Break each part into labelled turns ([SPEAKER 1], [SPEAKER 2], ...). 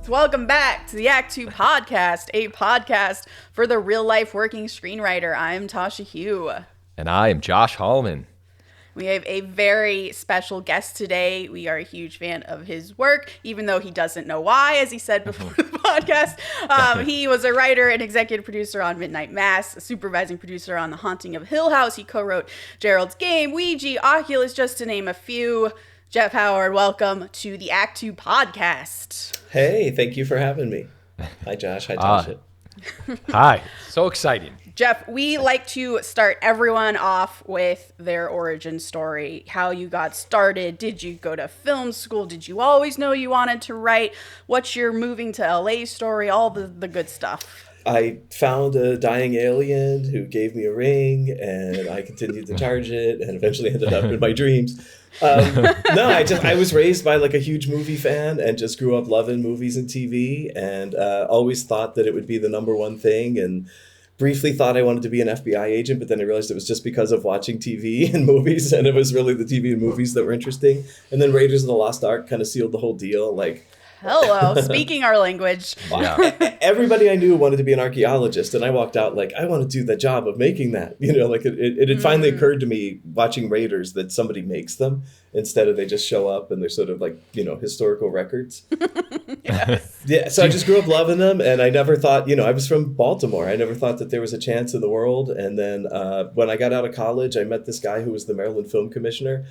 [SPEAKER 1] Welcome back to the Act Two podcast, a podcast for the real-life working screenwriter. I'm Tasha Hugh.
[SPEAKER 2] And I am Josh Hallman.
[SPEAKER 1] We have a very special guest today. We are a huge fan of his work, even though he doesn't know why, as he said before the podcast. He was a writer and executive producer on Midnight Mass, a supervising producer on The Haunting of Hill House. He co-wrote Gerald's Game, Ouija, Oculus, just to name a few. Jeff Howard, welcome to the Act Two podcast.
[SPEAKER 3] Hey, thank you for having me. Hi, Josh. Hi, Tasha.
[SPEAKER 2] Hi. So exciting.
[SPEAKER 1] Jeff, we like to start everyone off with their origin story, how you got started. Did you go to film school? Did you always know you wanted to write? What's your moving to LA story? All the good stuff.
[SPEAKER 3] I found a dying alien who gave me a ring, and I continued to charge it, and eventually ended up in my dreams. I was raised by like a huge movie fan, and just grew up loving movies and TV, and always thought that it would be the number one thing, and briefly thought I wanted to be an FBI agent, but then I realized it was just because of watching TV and movies, and it was really the TV and movies that were interesting. And then Raiders of the Lost Ark kind of sealed the whole deal. Like,
[SPEAKER 1] hello, speaking our language.
[SPEAKER 2] Yeah.
[SPEAKER 3] Everybody I knew wanted to be an archaeologist, and I walked out like, I want to do the job of making that. You know, like it had finally occurred to me watching Raiders that somebody makes them instead of they just show up and they're sort of like, you know, historical records.
[SPEAKER 1] Yes.
[SPEAKER 3] Yeah, so I just grew up loving them, and I never thought, you know, I was from Baltimore. I never thought that there was a chance in the world. And then when I got out of college, I met this guy who was the Maryland Film Commissioner.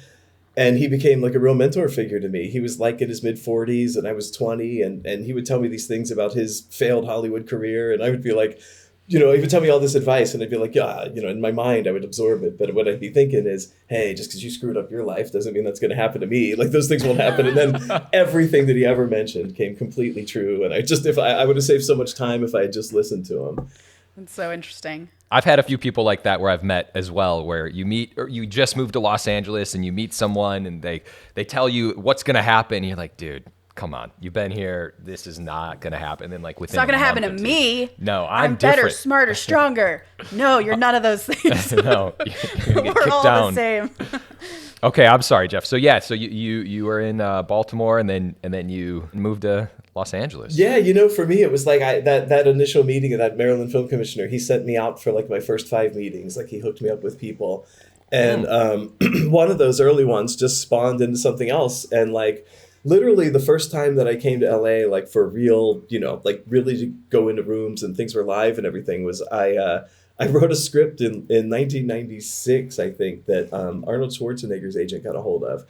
[SPEAKER 3] And he became like a real mentor figure to me. He was like in his mid-40s and I was 20. And he would tell me these things about his failed Hollywood career. And I would be like, you know, he would tell me all this advice. And I'd be like, yeah, you know, in my mind, I would absorb it. But what I'd be thinking is, hey, just because you screwed up your life doesn't mean that's going to happen to me. Like, those things won't happen. And then everything that he ever mentioned came completely true. And I would have saved so much time if I had just listened to him.
[SPEAKER 1] That's so interesting.
[SPEAKER 2] I've had a few people like that where I've met as well, where you meet, or you just moved to Los Angeles and you meet someone and they tell you what's going to happen. And you're like, dude, come on. You've been here. This is not going to happen. And then like within
[SPEAKER 1] It's not going to happen to me.
[SPEAKER 2] No,
[SPEAKER 1] I'm
[SPEAKER 2] different.
[SPEAKER 1] better, smarter, stronger. No, you're none of those things.
[SPEAKER 2] No, you're gonna get
[SPEAKER 1] We're
[SPEAKER 2] kicked
[SPEAKER 1] all
[SPEAKER 2] down.
[SPEAKER 1] the same.
[SPEAKER 2] Okay, I'm sorry, Jeff. So yeah, so you were in Baltimore and then you moved to Los Angeles.
[SPEAKER 3] Yeah, you know, for me, it was like that initial meeting of that Maryland Film Commissioner. He sent me out for like my first 5 meetings. Like, he hooked me up with people. And one of those early ones just spawned into something else. And like, literally the first time that I came to LA, like for real, you know, like really to go into rooms and things were live and everything, was I wrote a script in 1996, I think, that Arnold Schwarzenegger's agent got a hold of.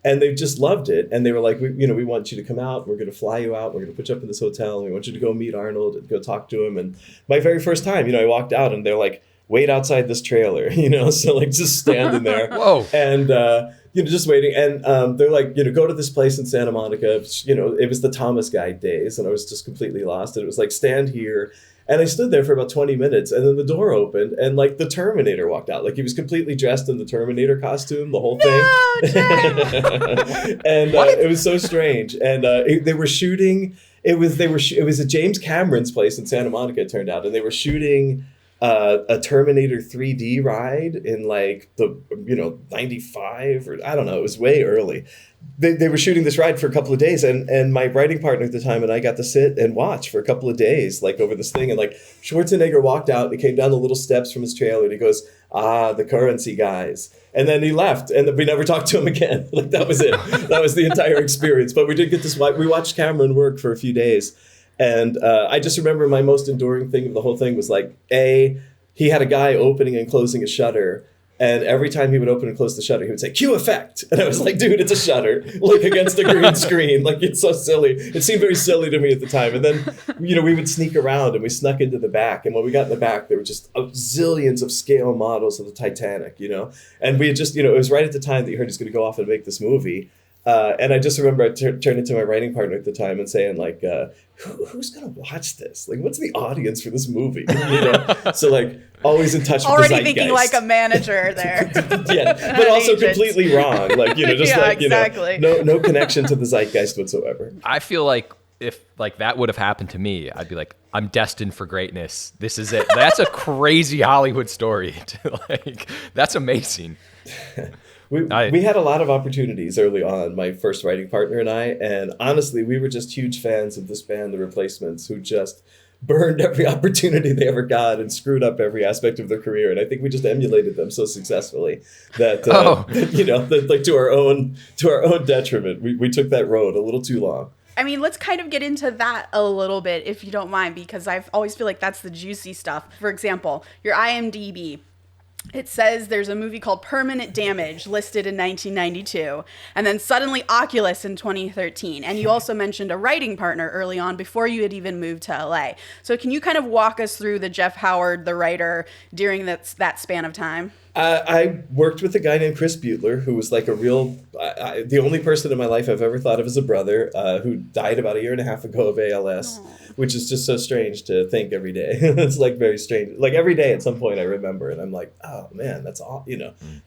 [SPEAKER 3] And they just loved it. And they were like, we want you to come out. We're going to fly you out. We're going to put you up in this hotel. And we want you to go meet Arnold and go talk to him. And my very first time, you know, I walked out and they're like, wait outside this trailer, you know, so like just standing there.
[SPEAKER 2] Whoa.
[SPEAKER 3] And, you know, just waiting. And they're like, you know, go to this place in Santa Monica. You know, it was the Thomas Guide days and I was just completely lost. And it was like, stand here. And I stood there for about 20 minutes and then the door opened and like the Terminator walked out. Like, he was completely dressed in the Terminator costume, the whole thing. And it was so strange. And they were shooting, it was at James Cameron's place in Santa Monica, it turned out. And they were shooting a Terminator 3D ride in like the, you know, 95 or I don't know, it was way early. They were shooting this ride for a couple of days and my writing partner at the time and I got to sit and watch for a couple of days, like over this thing. And like Schwarzenegger walked out and he came down the little steps from his trailer and he goes, the currency guys. And then he left and we never talked to him again. Like, that was it. That was the entire experience. But we did get we watched Cameron work for a few days. And I just remember my most enduring thing of the whole thing was like, he had a guy opening and closing a shutter. And every time he would open and close the shutter, he would say, cue effect. And I was like, dude, it's a shutter, like against a green screen. Like, it's so silly. It seemed very silly to me at the time. And then, you know, we would sneak around and we snuck into the back. And when we got in the back, there were just zillions of scale models of the Titanic, you know. And we had just, you know, it was right at the time that you heard he's going to go off and make this movie. And I just remember I turned into my writing partner at the time and saying like, who's going to watch this? Like, what's the audience for this movie? You know? So like, always in touch with
[SPEAKER 1] Already
[SPEAKER 3] the zeitgeist.
[SPEAKER 1] thinking like a manager there.
[SPEAKER 3] Yeah, but also completely wrong. Like, you know, just
[SPEAKER 1] yeah,
[SPEAKER 3] like, you
[SPEAKER 1] exactly.
[SPEAKER 3] know, no connection to the zeitgeist whatsoever.
[SPEAKER 2] I feel like if like that would have happened to me, I'd be like, I'm destined for greatness. This is it. That's a crazy Hollywood story. Like, that's amazing.
[SPEAKER 3] We had a lot of opportunities early on, my first writing partner and I, and honestly, we were just huge fans of this band, The Replacements, who just burned every opportunity they ever got and screwed up every aspect of their career. And I think we just emulated them so successfully that, that like to our own detriment, we took that road a little too long.
[SPEAKER 1] I mean, let's kind of get into that a little bit, if you don't mind, because I always feel like that's the juicy stuff. For example, your IMDb. It says there's a movie called Permanent Damage listed in 1992, and then suddenly Oculus in 2013. And you also mentioned a writing partner early on before you had even moved to LA. So can you kind of walk us through the Jeff Howard, the writer, during that span of time?
[SPEAKER 3] I worked with a guy named Chris Butler, who was like the only person in my life I've ever thought of as a brother, who died about a year and a half ago of ALS, which is just so strange to think every day. It's like very strange. Like every day at some point I remember and I'm like, oh man, that's all,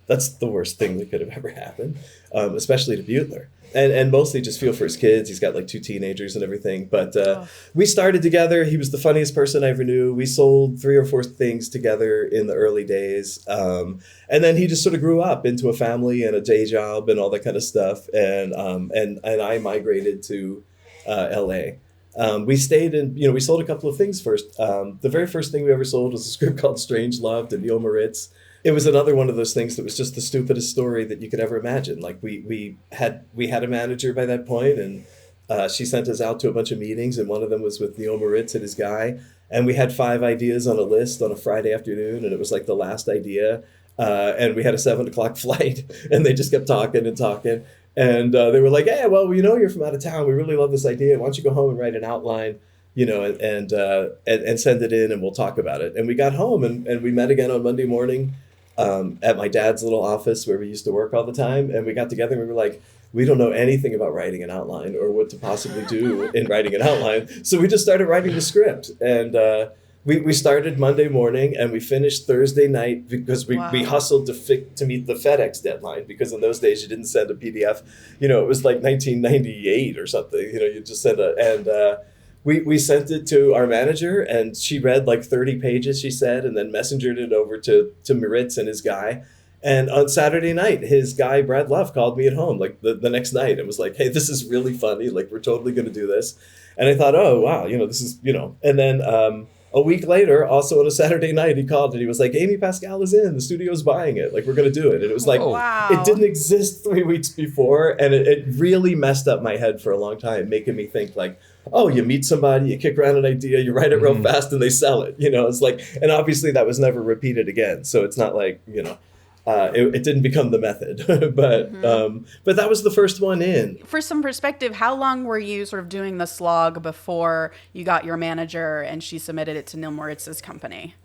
[SPEAKER 3] that's the worst thing that could have ever happened, especially to Butler. And mostly just feel for his kids. He's got like 2 teenagers and everything. But we started together. He was the funniest person I ever knew. We sold 3 or 4 things together in the early days. And then he just sort of grew up into a family and a day job and all that kind of stuff. And I migrated to LA. We stayed in, we sold a couple of things first. The very first thing we ever sold was a script called Strange Love to Neil Moritz. It was another one of those things that was just the stupidest story that you could ever imagine. Like we had a manager by that point, and she sent us out to a bunch of meetings, and one of them was with Neil Moritz and his guy. And we had 5 ideas on a list on a Friday afternoon, and it was like the last idea. And we had a 7:00 flight, and they just kept talking and talking. And they were like, "Hey, well, you're from out of town. We really love this idea. Why don't you go home and write an outline, and send it in, and we'll talk about it." And we got home, and we met again on Monday morning. At my dad's little office where we used to work all the time. And we got together and we were like, we don't know anything about writing an outline or what to possibly do in writing an outline. So we just started writing the script. And we started Monday morning and we finished Thursday night because we hustled to meet the FedEx deadline, because in those days you didn't send a PDF. It was like 1998 or something. You just sent We sent it to our manager, and she read like 30 pages, she said, and then messengered it over to Moritz and his guy. And on Saturday night, his guy, Brad Luff, called me at home like the next night and was like, "Hey, this is really funny. Like, we're totally going to do this." And I thought, oh, wow, this is, And then a week later, also on a Saturday night, he called and he was like, "Amy Pascal is in. The studio's buying it. Like, we're going to do it." And it was like, It didn't exist 3 weeks before. And it really messed up my head for a long time, making me think like, oh, you meet somebody, you kick around an idea, you write it real fast and they sell it. It's like, and obviously that was never repeated again. So it's not like, it didn't become the method, but that was the first one in.
[SPEAKER 1] For some perspective, how long were you sort of doing the slog before you got your manager and she submitted it to Neil Moritz's company?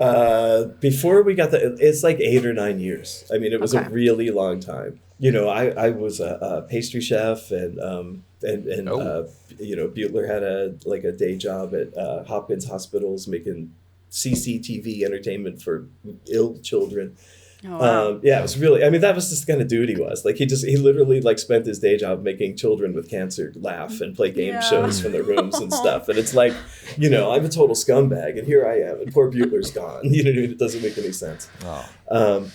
[SPEAKER 3] Before we got it's like 8 or 9 years. I mean, it was a really long time. I was a pastry chef and Butler had a day job at Hopkins Hospitals making CCTV entertainment for ill children. Oh, wow. It was really, that was just the kind of dude he was. Like, he literally like spent his day job making children with cancer laugh and play game shows from their rooms and stuff. And it's like, I'm a total scumbag and here I am and poor Butler's gone. It doesn't make any sense. Oh.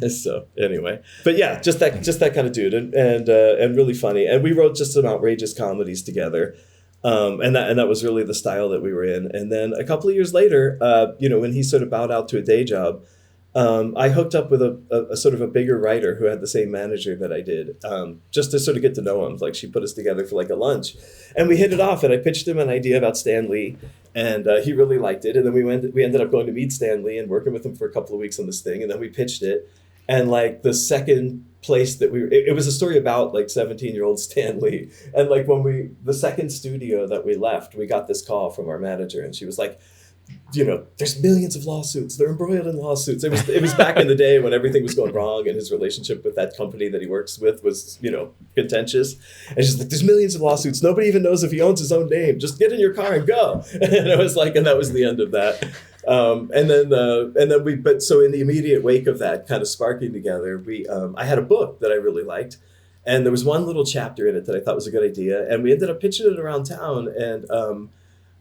[SPEAKER 3] So anyway, but yeah, just that kind of dude and really funny. And we wrote just some outrageous comedies together. And that was really the style that we were in. And then a couple of years later, when he sort of bowed out to a day job, I hooked up with a sort of a bigger writer who had the same manager that I did, just to sort of get to know him. Like, she put us together for like a lunch and we hit it off, and I pitched him an idea about Stan Lee, and he really liked it. And then we ended up going to meet Stan Lee and working with him for a couple of weeks on this thing. And then we pitched it. And like the second place that it was a story about like 17-year-old Stan Lee. And like the second studio that we left, we got this call from our manager and she was like, there's millions of lawsuits. They're embroiled in lawsuits. It was back in the day when everything was going wrong and his relationship with that company that he works with was, contentious. And she's like, there's millions of lawsuits. Nobody even knows if he owns his own name. Just get in your car and go. And I was like, and that was the end of that. So in the immediate wake of that kind of sparking together, I had a book that I really liked. And there was one little chapter in it that I thought was a good idea. And we ended up pitching it around town. And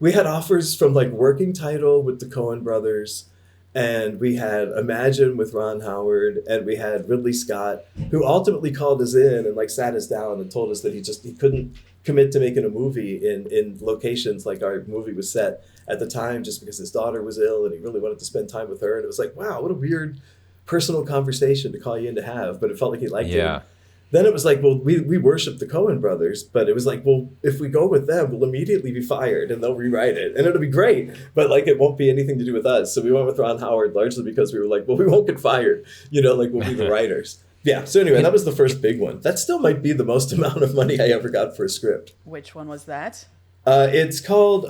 [SPEAKER 3] we had offers from like Working Title with the Coen brothers And we had Imagine with Ron Howard, and we had Ridley Scott, who ultimately called us in and like sat us down and told us that he couldn't commit to making a movie in locations like our movie was set at the time, just because his daughter was ill and he really wanted to spend time with her. And it was like, wow, what a weird personal conversation to call you in to have, but it felt like he liked it. Then it was like, well, we worship the Coen brothers, but it was like, well, if we go with them, we'll immediately be fired and they'll rewrite it and it'll be great, but like it won't be anything to do with us. So we went with Ron Howard largely because we were like, well, we won't get fired, like we'll be the writers. Yeah. So anyway, that was the first big one. That still might be the most amount of money I ever got for a script.
[SPEAKER 1] Which one was that?
[SPEAKER 3] It's called,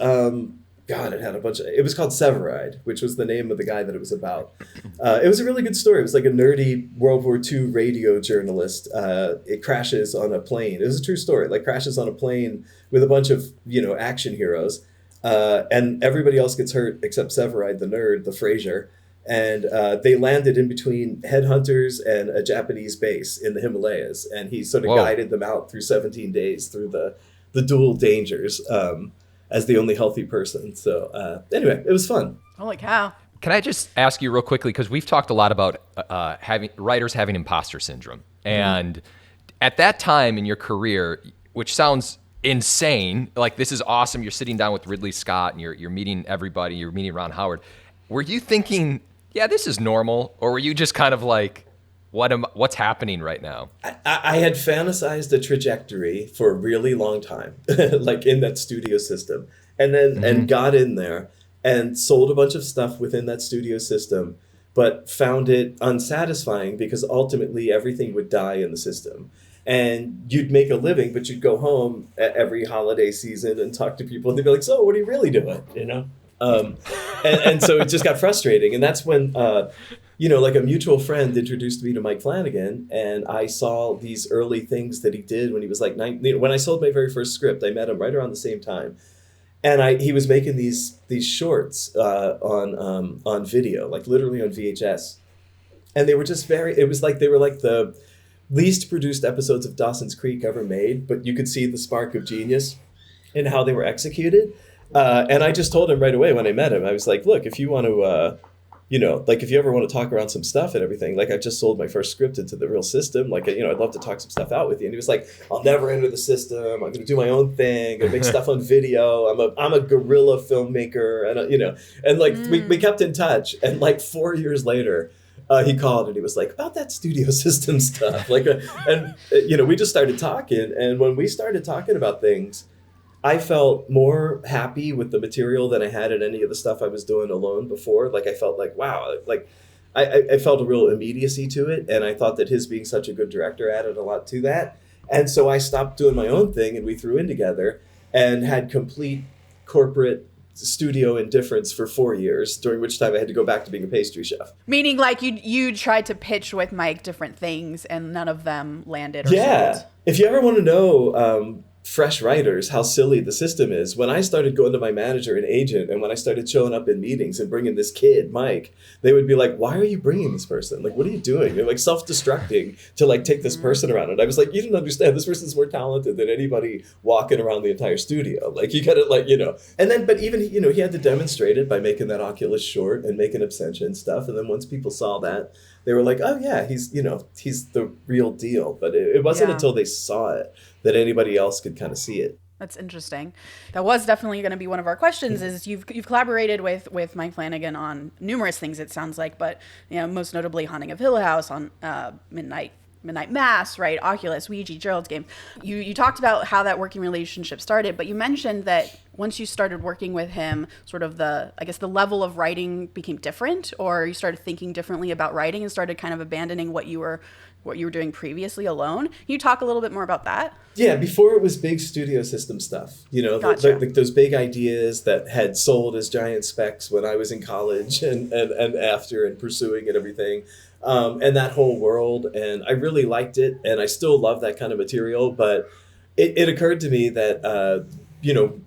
[SPEAKER 3] it was called Severide, which was the name of the guy that it was about. It was a really good story. It was like a nerdy World War II radio journalist. It crashes on a plane. It was a true story. Like crashes on a plane with a bunch of, action heroes. And everybody else gets hurt except Severide, the nerd, the Frasier. And they landed in between headhunters and a Japanese base in the Himalayas. And he sort of guided them out through 17 days through the dual dangers. As the only healthy person. So anyway, it was fun.
[SPEAKER 1] Holy cow.
[SPEAKER 2] Can I just ask you real quickly, because we've talked a lot about writers having imposter syndrome. And at that time in your career, which sounds insane, like this is awesome, you're sitting down with Ridley Scott and you're meeting everybody, you're meeting Ron Howard. Were you thinking, yeah, this is normal? Or were you just kind of like, what's happening right now?
[SPEAKER 3] I had fantasized a trajectory for a really long time, like in that studio system, and then and got in there and sold a bunch of stuff within that studio system, but found it unsatisfying because ultimately everything would die in the system. And you'd make a living, but you'd go home every holiday season and talk to people, and they'd be like, "So, what are you really doing?" And so it just got frustrating, and that's when. Like a mutual friend introduced me to Mike Flanagan, and I saw these early things that he did when he was like 19. When I sold my very first script, I met him right around the same time, and he was making these shorts on video, like literally on VHS, and they were just it was like they were like the least produced episodes of Dawson's Creek ever made, but you could see the spark of genius in how they were executed, and I just told him right away when I met him, I was like, look, if you want to. If you ever want to talk around some stuff and everything, like I just sold my first script into the real system. Like, I'd love to talk some stuff out with you. And he was like, I'll never enter the system. I'm going to do my own thing. I'm going to make stuff on video. I'm a guerrilla filmmaker. And, we kept in touch. And like 4 years later, he called and he was like, about that studio system stuff. We just started talking. And when we started talking about things, I felt more happy with the material than I had in any of the stuff I was doing alone before. Like, I felt like, wow, like I felt a real immediacy to it. And I thought that his being such a good director added a lot to that. And so I stopped doing my own thing and we threw in together and had complete corporate studio indifference for 4 years, during which time I had to go back to being a pastry chef.
[SPEAKER 1] Meaning like you tried to pitch with Mike different things and none of them landed or sold.
[SPEAKER 3] If you ever want to know, fresh writers, how silly the system is. When I started going to my manager and agent, and when I started showing up in meetings and bringing this kid, Mike, they would be like, why are you bringing this person? Like, what are you doing? They're like self-destructing to like take this person around. And I was like, you didn't understand. This person's more talented than anybody walking around the entire studio. Like, you gotta and then, but even, he had to demonstrate it by making that Oculus short and making Absentia stuff. And then once people saw that, they were like, oh yeah, he's the real deal. But it wasn't until they saw it that anybody else could kind of see it.
[SPEAKER 1] That's interesting. That was definitely going to be one of our questions. Is you've collaborated with Mike Flanagan on numerous things, it sounds like, but most notably Haunting of Hill House, on Midnight Mass, right? Oculus, Ouija, Gerald's Game. You talked about how that working relationship started, but you mentioned that once you started working with him, sort of the level of writing became different, or you started thinking differently about writing and started kind of abandoning what you were doing previously alone. Can you talk a little bit more about that?
[SPEAKER 3] Yeah, before it was big studio system stuff,
[SPEAKER 1] Gotcha.
[SPEAKER 3] those big ideas that had sold as giant specs when I was in college and after and pursuing and everything. And that whole world, and I really liked it, and I still love that kind of material, but it occurred to me that,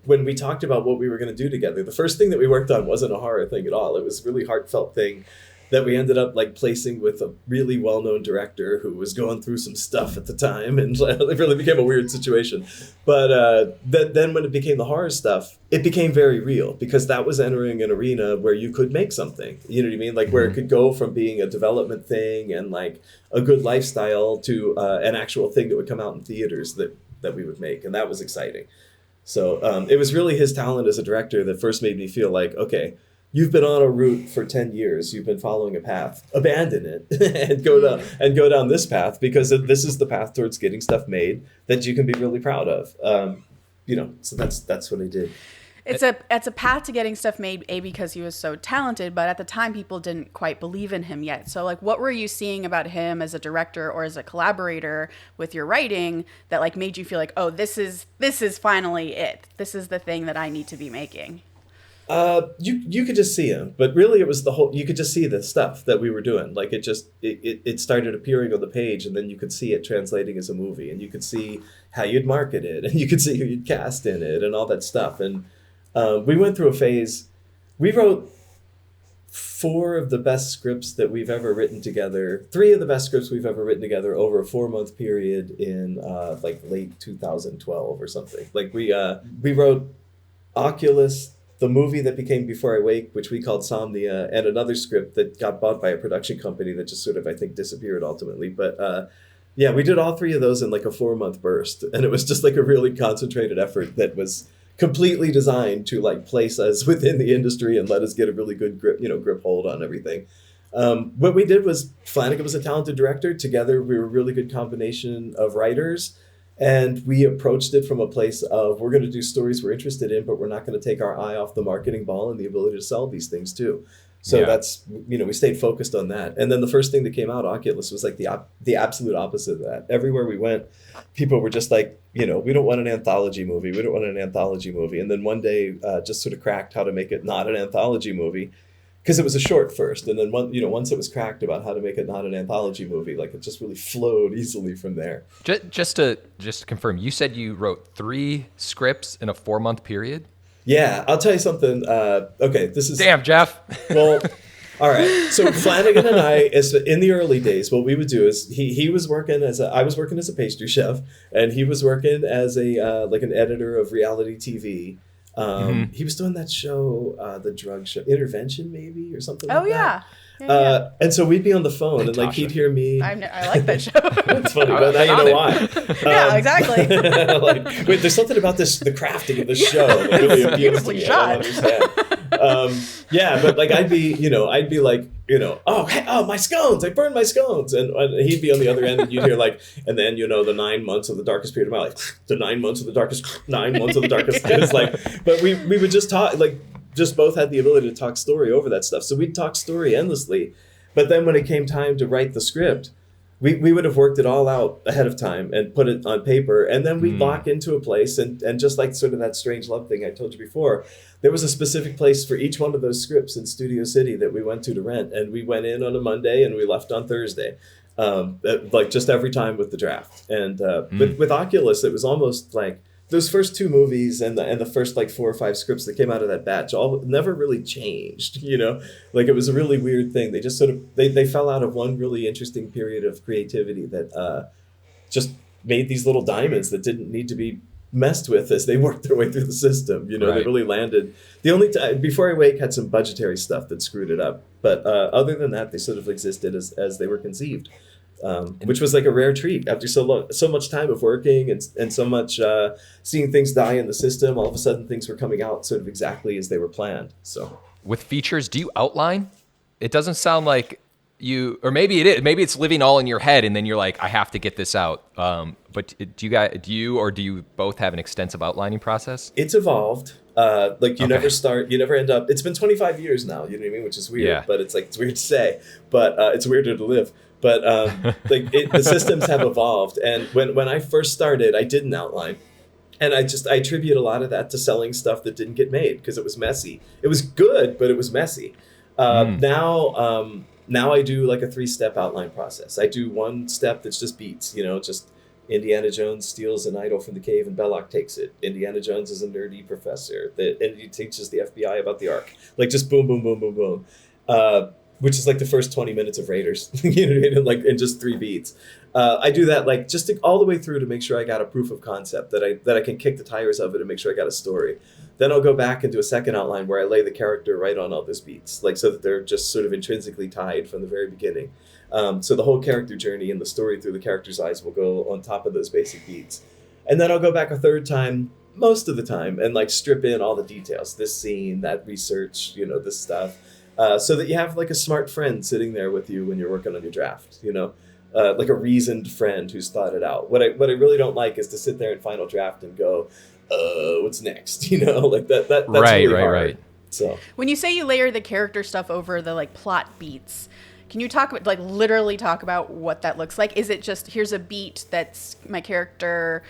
[SPEAKER 3] when we talked about what we were going to do together, the first thing that we worked on wasn't a horror thing at all. It was a really heartfelt thing that we ended up like placing with a really well-known director who was going through some stuff at the time, and it really became a weird situation. But then when it became the horror stuff, it became very real, because that was entering an arena where you could make something, you know what I mean? Like where it could go from being a development thing and like a good lifestyle to an actual thing that would come out in theaters that we would make. And that was exciting. So it was really his talent as a director that first made me feel like, okay, you've been on a route for 10 years. You've been following a path. Abandon it and go down this path, because this is the path towards getting stuff made that you can be really proud of. So that's what I did.
[SPEAKER 1] It's a path to getting stuff made, because he was so talented, but at the time people didn't quite believe in him yet. So like, what were you seeing about him as a director or as a collaborator with your writing that like made you feel like, oh, this is finally it. This is the thing that I need to be making.
[SPEAKER 3] You could just see him, but really it was you could just see the stuff that we were doing. Like it started appearing on the page, and then you could see it translating as a movie, and you could see how you'd market it, and you could see who you'd cast in it and all that stuff. And we went through a phase. We wrote 4 of the best scripts that we've ever written together. 3 of the best scripts we've ever written together over a 4-month period in like late 2012 or something. Like we wrote OCULUS, the movie that became Before I Wake, which we called Somnia, and another script that got bought by a production company that just sort of, I think, disappeared ultimately. But yeah, we did all 3 of those in like a 4-month burst. And it was just like a really concentrated effort that was completely designed to like place us within the industry and let us get a really good grip hold on everything. What we did was, Flanagan was a talented director. Together, we were a really good combination of writers. And we approached it from a place of, we're going to do stories we're interested in, but we're not going to take our eye off the marketing ball and the ability to sell these things too. So that's, we stayed focused on that. And then the first thing that came out, Oculus, was like the absolute opposite of that. Everywhere we went, people were just like, we don't want an anthology movie. We don't want an anthology movie. And then one day just sort of cracked how to make it not an anthology movie. Because it was a short first, and then once it was cracked about how to make it not an anthology movie, like it just really flowed easily from there.
[SPEAKER 2] Just to confirm, you said you wrote 3 scripts in a 4-month period?
[SPEAKER 3] Yeah, I'll tell you something. Okay, this is...
[SPEAKER 2] Damn, Jeff.
[SPEAKER 3] Well, all right. So Flanagan and I, in the early days, what we would do is he was working I was working as a pastry chef, and he was working as like an editor of reality TV. He was doing that show, the drug show, Intervention maybe, or something like that. Yeah. And so we'd be on the phone, and like he'd hear me.
[SPEAKER 1] I like that show.
[SPEAKER 3] It's funny, but now you know why.
[SPEAKER 1] Yeah, exactly.
[SPEAKER 3] Like, wait, there's something about the crafting of this show that really appeals to me. I don't understand. Yeah, but like I'd be like, oh, my scones! I burned my scones, and he'd be on the other end, and you'd hear like, and then the 9 months of the darkest period of my life, the 9 months of the darkest, 9 months of the darkest. It's like, but we would just talk, like, just both had the ability to talk story over that stuff, so we'd talk story endlessly. But then when it came time to write the script, we would have worked it all out ahead of time and put it on paper, and then we'd lock into a place, and just like sort of that strange love thing I told you before, there was a specific place for each one of those scripts in Studio City that we went to rent, and we went in on a Monday and we left on Thursday, like just every time with the draft. And with Oculus, it was almost like those first 2 movies and the first like 4 or 5 scripts that came out of that batch all never really changed, like it was a really weird thing. They just sort of they fell out of one really interesting period of creativity that just made these little diamonds that didn't need to be messed with as they worked their way through the system. They really landed. The only time Before I Wake had some budgetary stuff that screwed it up, but other than that, they sort of existed as they were conceived. Which was like a rare treat after so much time of working and so much seeing things die in the system. All of a sudden, things were coming out sort of exactly as they were planned. So, with features, do you outline? It doesn't sound like you, or maybe it is. Maybe it's living all in your head, and then you're like, I have to get this out. But do you both have an extensive outlining process? It's evolved. Like you never start, you never end up. It's been 25 years now. You know what I mean? Which is weird, but it's weird to say, but it's weirder to live. But the systems have evolved, and when I first started, I didn't outline, and I attribute a lot of that to selling stuff that didn't get made because it was messy. It was good, but it was messy. Now I do like a 3-step outline process. I do 1 step that's just beats, just Indiana Jones steals an idol from the cave and Belloc takes it. Indiana Jones is a nerdy professor and he teaches the FBI about the Ark. Like just boom, boom, boom, boom, boom. which is like the first 20 minutes of Raiders, you know what I mean? Like in just 3 beats. I do that like just all the way through to make sure I got a proof of concept that I can kick the tires of it and make sure I got a story. Then I'll go back and do a second outline where I lay the character right on all those beats, like so that they're just sort of intrinsically tied from the very beginning. So the whole character journey and the story through the character's eyes will go on top of those basic beats. And then I'll go back a third time, most of the time, and like strip in all the details, this scene, that research, you know, this stuff, so that you have like a smart friend sitting there with you when you're working on your draft, you know, like a reasoned friend who's thought it out. What I really don't like is to sit there in final draft and go, what's next? You know, like that's really hard. Right. So
[SPEAKER 1] when you say you layer the character stuff over the like plot beats, can you talk about, like, literally talk about what that looks like? Is it just, here's a beat that's my character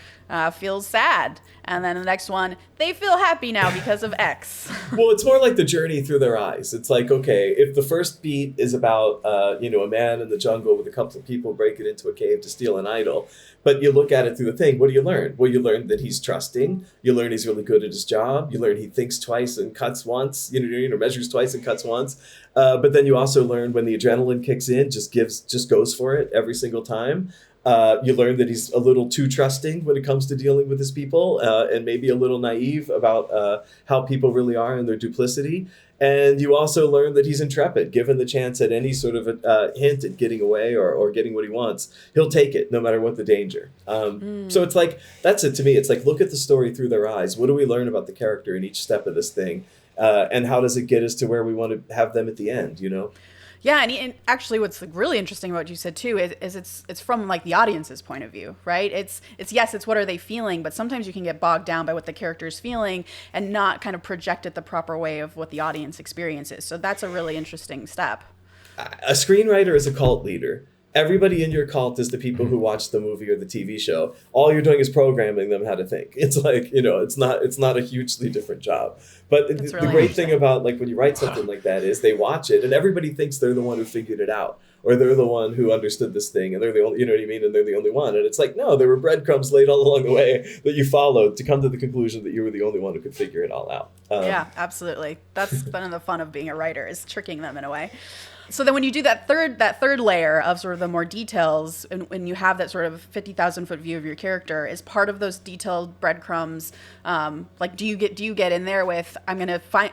[SPEAKER 1] feels sad, and then the next one, they feel happy now because of X?
[SPEAKER 3] Well, it's more like the journey through their eyes. It's like, okay, if the first beat is about, you know, a man in the jungle with a couple of people breaking into a cave to steal an idol, but you look at it through the thing, what do you learn? Well, you learn that he's trusting. You learn he's really good at his job. You learn he thinks twice and cuts once, you know, measures twice and cuts once. But then you also learn when the adrenaline kicks in, just goes for it every single time. You learn that he's a little too trusting when it comes to dealing with his people, and maybe a little naive about how people really are and their duplicity. And you also learn that he's intrepid. Given the chance at any sort of hint at getting away or getting what he wants, he'll take it no matter what the danger. So it's like, that's it to me. It's like, look at the story through their eyes. What do we learn about the character in each step of this thing? And how does it get us to where we want to have them at the end, you know?
[SPEAKER 1] Yeah, and actually, what's really interesting about what you said too is it's from like the audience's point of view, right? It's yes, it's what are they feeling, but sometimes you can get bogged down by what the character's feeling and not kind of project it the proper way of what the audience experiences. So that's a really interesting step.
[SPEAKER 3] A screenwriter is a cult leader. Everybody in your cult is the people who watch the movie or the TV show. All you're doing is programming them how to think. It's like, you know, it's not a hugely different job. But the great thing about like when you write something like that is they watch it and everybody thinks they're the one who figured it out, or they're the one who understood this thing and they're the only, you know what I mean? And they're the only one. And it's like, no, there were breadcrumbs laid all along the way that you followed to come to the conclusion that you were the only one who could figure it all out.
[SPEAKER 1] Yeah, absolutely. That's kind of the fun of being a writer, is tricking them in a way. So then when you do that third layer of sort of the more details, and when you have that sort of 50,000-foot view of your character, is part of those detailed breadcrumbs, like do you get in there with,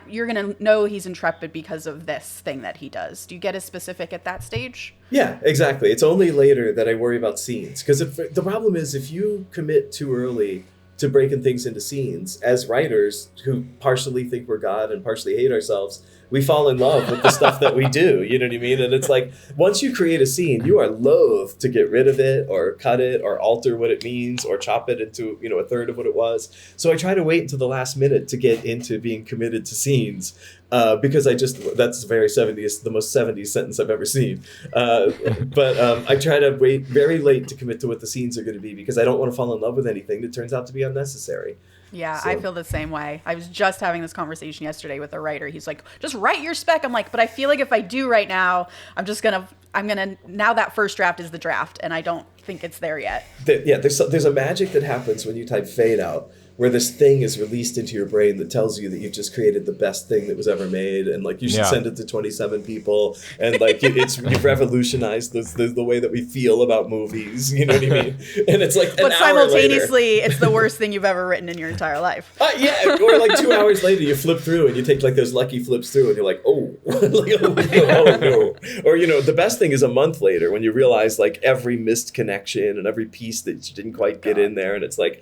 [SPEAKER 1] you're going to know he's intrepid because of this thing that he does? Do you get as specific at that stage?
[SPEAKER 3] Yeah, exactly. It's only later that I worry about scenes, because the problem is if you commit too early to breaking things into scenes, as writers who partially think we're God and partially hate ourselves, we fall in love with the stuff that we do, you know what I mean? And it's like, once you create a scene, you are loath to get rid of it or cut it or alter what it means or chop it into, you know, a third of what it was. So I try to wait until the last minute to get into being committed to scenes, because that's very 70s, the most 70s sentence I've ever seen. But I try to wait very late to commit to what the scenes are going to be, because I don't want to fall in love with anything that turns out to be unnecessary.
[SPEAKER 1] Yeah, so. I feel the same way. I was just having this conversation yesterday with a writer. He's like, just write your spec. I'm like, but I feel like if I do right now, I'm gonna now that first draft is the draft, and I don't think it's there yet.
[SPEAKER 3] There's a magic that happens when you type fade out, where this thing is released into your brain that tells you that you've just created the best thing that was ever made, and like you should send it to 27 people, and like you've revolutionized the way that we feel about movies, you know what I mean? And it's like
[SPEAKER 1] but simultaneously it's the worst thing you've ever written in your entire life.
[SPEAKER 3] Yeah, or like 2 hours later you flip through and you take like those lucky flips through and you're like, oh no. Or, you know, the best thing is a month later when you realize like every missed connection and every piece that you didn't quite get in there, and it's like,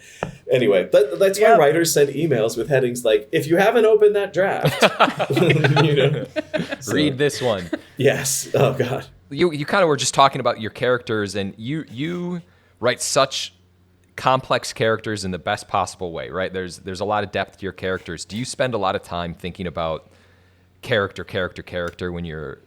[SPEAKER 3] anyway, that's why writers send emails with headings like, if you haven't opened that draft, you know,
[SPEAKER 2] read this one.
[SPEAKER 3] Yes. Oh God.
[SPEAKER 2] You kind of were just talking about your characters, and you write such complex characters in the best possible way, right? There's a lot of depth to your characters. Do you spend a lot of time thinking about character when you're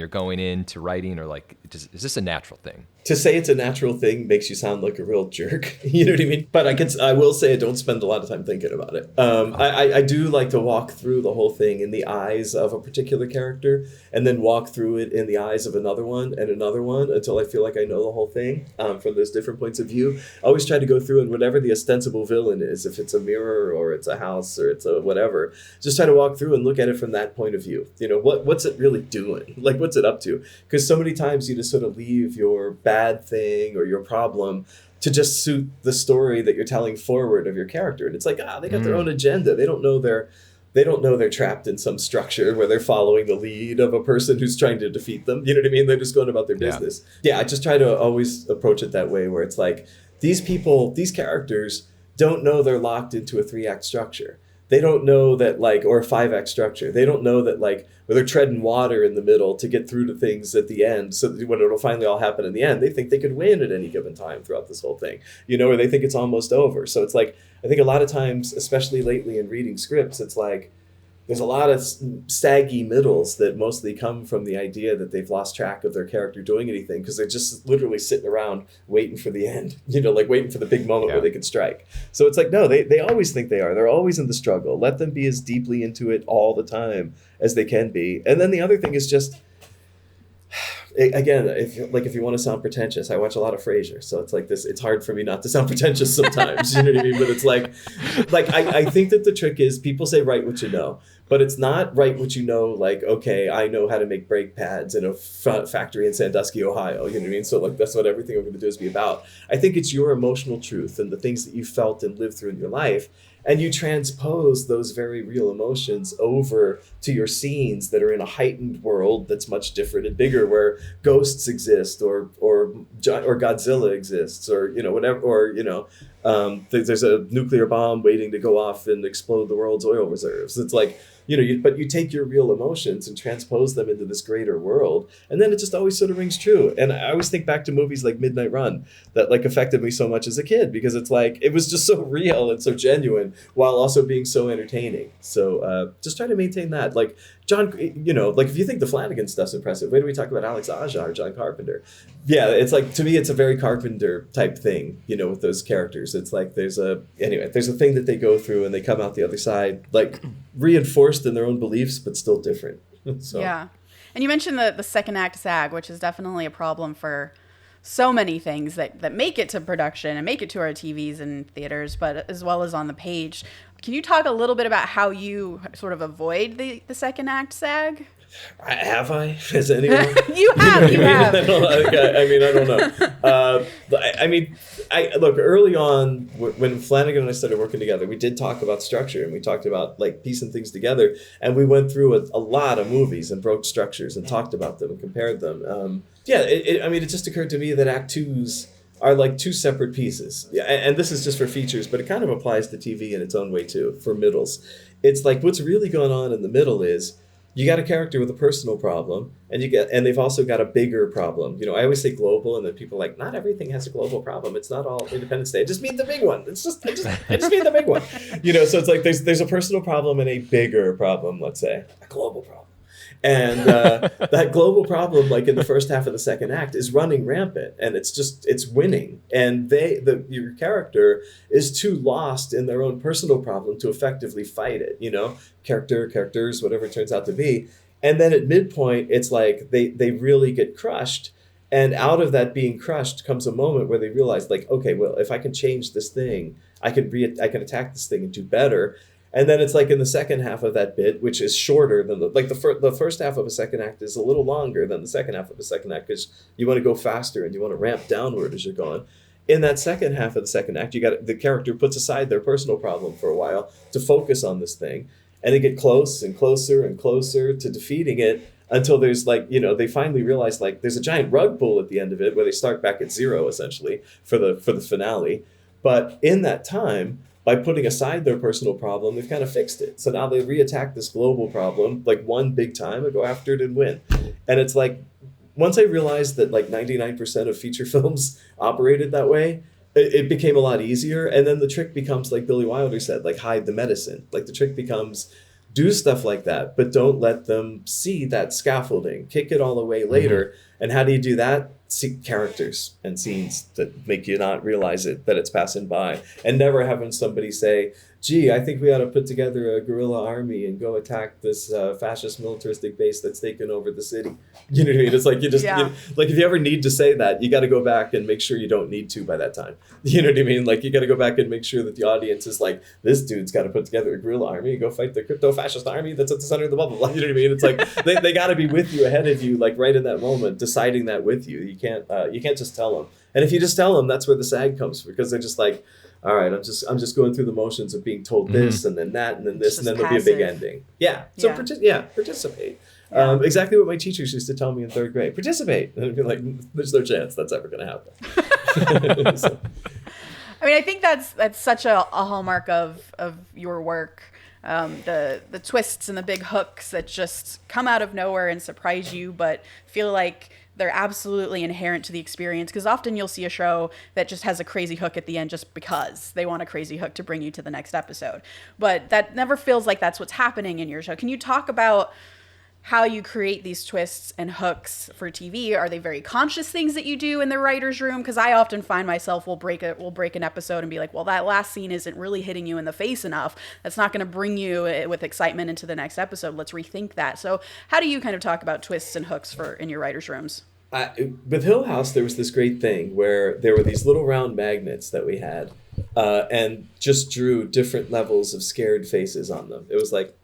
[SPEAKER 2] going into writing, or like is this a natural thing?
[SPEAKER 3] to say it's a natural thing makes you sound like a real jerk. You know what I mean? But I will say I don't spend a lot of time thinking about it. I do like to walk through the whole thing in the eyes of a particular character, and then walk through it in the eyes of another one and another one until I feel like I know the whole thing from those different points of view. I always try to go through, and whatever the ostensible villain is, if it's a mirror or it's a house or it's a whatever, just try to walk through and look at it from that point of view. You know, what's it really doing? Like, what's it up to? Because so many times you just sort of leave your bad thing or your problem to just suit the story that you're telling forward of your character, and it's like, they got their own agenda. They don't know they're trapped in some structure where they're following the lead of a person who's trying to defeat them. You know what I mean? They're just going about their business. Yeah, I just try to always approach it that way, where it's like, these characters don't know they're locked into a 3-act structure. They don't know that, like, or a 5-act structure. They don't know that, like, where they're treading water in the middle to get through to things at the end. So that when it'll finally all happen in the end, they think they could win at any given time throughout this whole thing, you know, or they think it's almost over. So it's like, I think a lot of times, especially lately in reading scripts, it's like, there's a lot of saggy middles that mostly come from the idea that they've lost track of their character doing anything, because they're just literally sitting around waiting for the end, you know, like waiting for the big moment where they can strike. So it's like, no, they always think they are. They're always in the struggle. Let them be as deeply into it all the time as they can be. And then the other thing is just, again, if you want to sound pretentious, I watch a lot of Frasier, so it's like this. It's hard for me not to sound pretentious sometimes. You know what I mean? But it's like I think that the trick is, people say write what you know, but it's not write what you know. Like, okay, I know how to make brake pads in a factory in Sandusky, Ohio. You know what I mean? So like, that's what everything I'm going to do is be about. I think it's your emotional truth and the things that you felt and lived through in your life, and you transpose those very real emotions over to your scenes that are in a heightened world that's much different and bigger, where ghosts exist, or Godzilla exists, or, you know, whatever, or, you know, there's a nuclear bomb waiting to go off and explode the world's oil reserves. It's like, you know, but you take your real emotions and transpose them into this greater world, and then it just always sort of rings true. And I always think back to movies like Midnight Run that like affected me so much as a kid, because it's like, it was just so real and so genuine while also being so entertaining. So just try to maintain that. Like, John, you know, like, if you think the Flanagan stuff's impressive, wait till we talk about Alex Aja or John Carpenter. Yeah, it's like, to me, it's a very Carpenter type thing, you know, with those characters. It's like, there's a thing that they go through and they come out the other side, like, reinforced in their own beliefs, but still different. So.
[SPEAKER 1] Yeah. And you mentioned the second act sag, which is definitely a problem for so many things that make it to production and make it to our TVs and theaters, but as well as on the page. Can you talk a little bit about how you sort of avoid the second act sag?
[SPEAKER 3] Have I? Has anyone?
[SPEAKER 1] You have.
[SPEAKER 3] I don't know. Look, early on, when Flanagan and I started working together, we did talk about structure, and we talked about like piecing things together, and we went through a lot of movies and broke structures and talked about them and compared them. It just occurred to me that Act Twos are like two separate pieces. Yeah, and this is just for features, but it kind of applies to TV in its own way too, for middles. It's like, what's really going on in the middle is, you got a character with a personal problem, and they've also got a bigger problem. You know, I always say global, and then people are like, not everything has a global problem. It's not all Independence Day. I just mean the big one. I just mean the big one. You know, so it's like there's a personal problem and a bigger problem, let's say, a global problem. And that global problem, like in the first half of the second act, is running rampant, and it's winning. And your character is too lost in their own personal problem to effectively fight it, you know, characters, whatever it turns out to be. And then at midpoint, it's like they really get crushed. And out of that being crushed comes a moment where they realize, like, okay, well, if I can change this thing, I can attack this thing and do better. And then it's like in the second half of that bit, which is shorter than the first half of a second act is a little longer than the second half of a second act, because you want to go faster and you want to ramp downward as you're going. In that second half of the second act, the character puts aside their personal problem for a while to focus on this thing, and they get close and closer and closer to defeating it, until there's like, you know, they finally realize like there's a giant rug pull at the end of it where they start back at zero essentially for the finale. But in that time, by putting aside their personal problem, they've kind of fixed it. So now they reattack this global problem, like one big time, and go after it and win. And it's like, once I realized that like 99% of feature films operated that way, it became a lot easier. And then the trick becomes, like Billy Wilder said, like hide the medicine. Like the trick becomes, do stuff like that, but don't let them see that scaffolding. Kick it all away later. Mm-hmm. And how do you do that? characters and scenes that make you not realize that it's passing by, and never having somebody say, gee, I think we ought to put together a guerrilla army and go attack this fascist militaristic base that's taken over the city. You know what I mean? It's like like if you ever need to say that, you got to go back and make sure you don't need to by that time. You know what I mean? Like you got to go back and make sure that the audience is like, this dude's got to put together a guerrilla army and go fight the crypto fascist army that's at the center of the bubble. You know what I mean? It's like they got to be with you, ahead of you, like right in that moment, deciding that with you. You can't just tell them. And if you just tell them, that's where the sag comes, because they're just like, all right, I'm just going through the motions of being told this and then that and then this, and then there'll be a big ending. Yeah. So participate. Yeah. Exactly what my teachers used to tell me in third grade. Participate. And I'd be like, there's no chance that's ever going to happen. So.
[SPEAKER 1] I mean, I think that's such a hallmark of your work. The twists and the big hooks that just come out of nowhere and surprise you, but feel like they're absolutely inherent to the experience. Because often you'll see a show that just has a crazy hook at the end just because they want a crazy hook to bring you to the next episode. But that never feels like that's what's happening in your show. Can you talk about how you create these twists and hooks for TV? Are they very conscious things that you do in the writer's room? Because I often find myself will break an episode and be like, well, that last scene isn't really hitting you in the face enough. That's not going to bring you with excitement into the next episode. Let's rethink that. So how do you kind of talk about twists and hooks in your writer's rooms?
[SPEAKER 3] With Hill House, there was this great thing where there were these little round magnets that we had and just drew different levels of scared faces on them. It was like,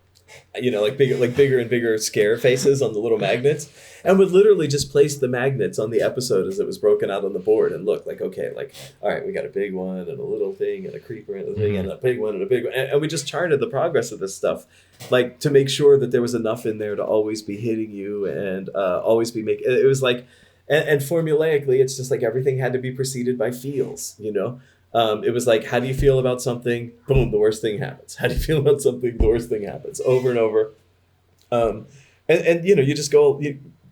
[SPEAKER 3] like bigger and bigger scare faces on the little magnets, and would literally just place the magnets on the episode as it was broken out on the board and look like, okay, like, all right, we got a big one and a little thing and a creeper and a thing and a big one and a big one. And we just charted the progress of this stuff, like to make sure that there was enough in there to always be hitting you and always be making, it was like, and formulaically, it's just like everything had to be preceded by feels, It was like, how do you feel about something? Boom, the worst thing happens. How do you feel about something? The worst thing happens over and over. And you just go,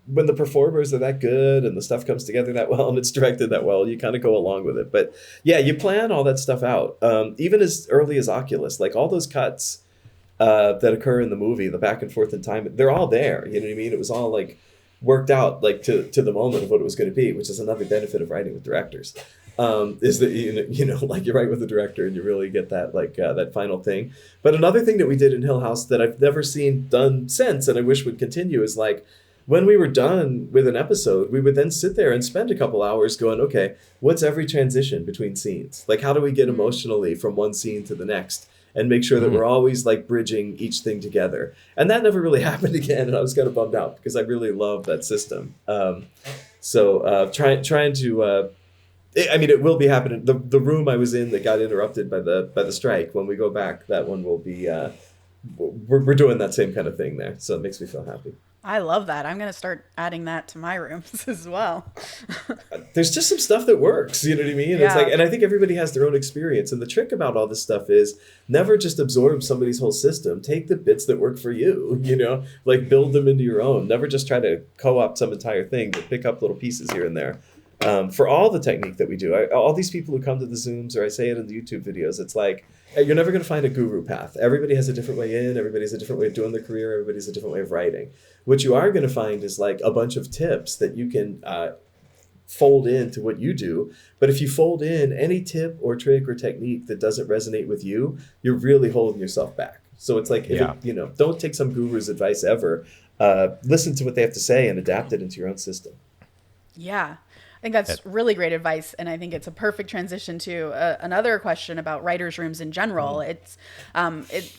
[SPEAKER 3] when the performers are that good and the stuff comes together that well and it's directed that well, you kind of go along with it. But yeah, you plan all that stuff out. Even as early as Oculus, like all those cuts that occur in the movie, the back and forth in time, they're all there. You know what I mean? It was all like worked out like to the moment of what it was going to be, which is another benefit of writing with directors. Is that like you write with the director and you really get that that final thing. But another thing that we did in Hill House that I've never seen done since, and I wish would continue, is like when we were done with an episode, we would then sit there and spend a couple hours going, okay, what's every transition between scenes? Like, how do we get emotionally from one scene to the next? And make sure that we're always like bridging each thing together. And that never really happened again. And I was kind of bummed out because I really love that system. Trying to, it will be happening. The room I was in that got interrupted by the strike, when we go back, that one will be, we're doing that same kind of thing there. So it makes me feel happy.
[SPEAKER 1] I love that. I'm going to start adding that to my rooms as well.
[SPEAKER 3] There's just some stuff that works, you know what I mean? Yeah. It's like, and I think everybody has their own experience. And the trick about all this stuff is never just absorb somebody's whole system. Take the bits that work for you, like build them into your own. Never just try to co-opt some entire thing, but pick up little pieces here and there. For all the technique that we do, all these people who come to the Zooms, or I say it in the YouTube videos, it's like, you're never going to find a guru path. Everybody has a different way in. Everybody has a different way of doing their career. Everybody has a different way of writing. What you are going to find is like a bunch of tips that you can fold into what you do. But if you fold in any tip or trick or technique that doesn't resonate with you, you're really holding yourself back. So it's like, don't take some guru's advice ever. Listen to what they have to say and adapt it into your own system.
[SPEAKER 1] Yeah. I think that's really great advice, and I think it's a perfect transition to another question about writers' rooms in general. It's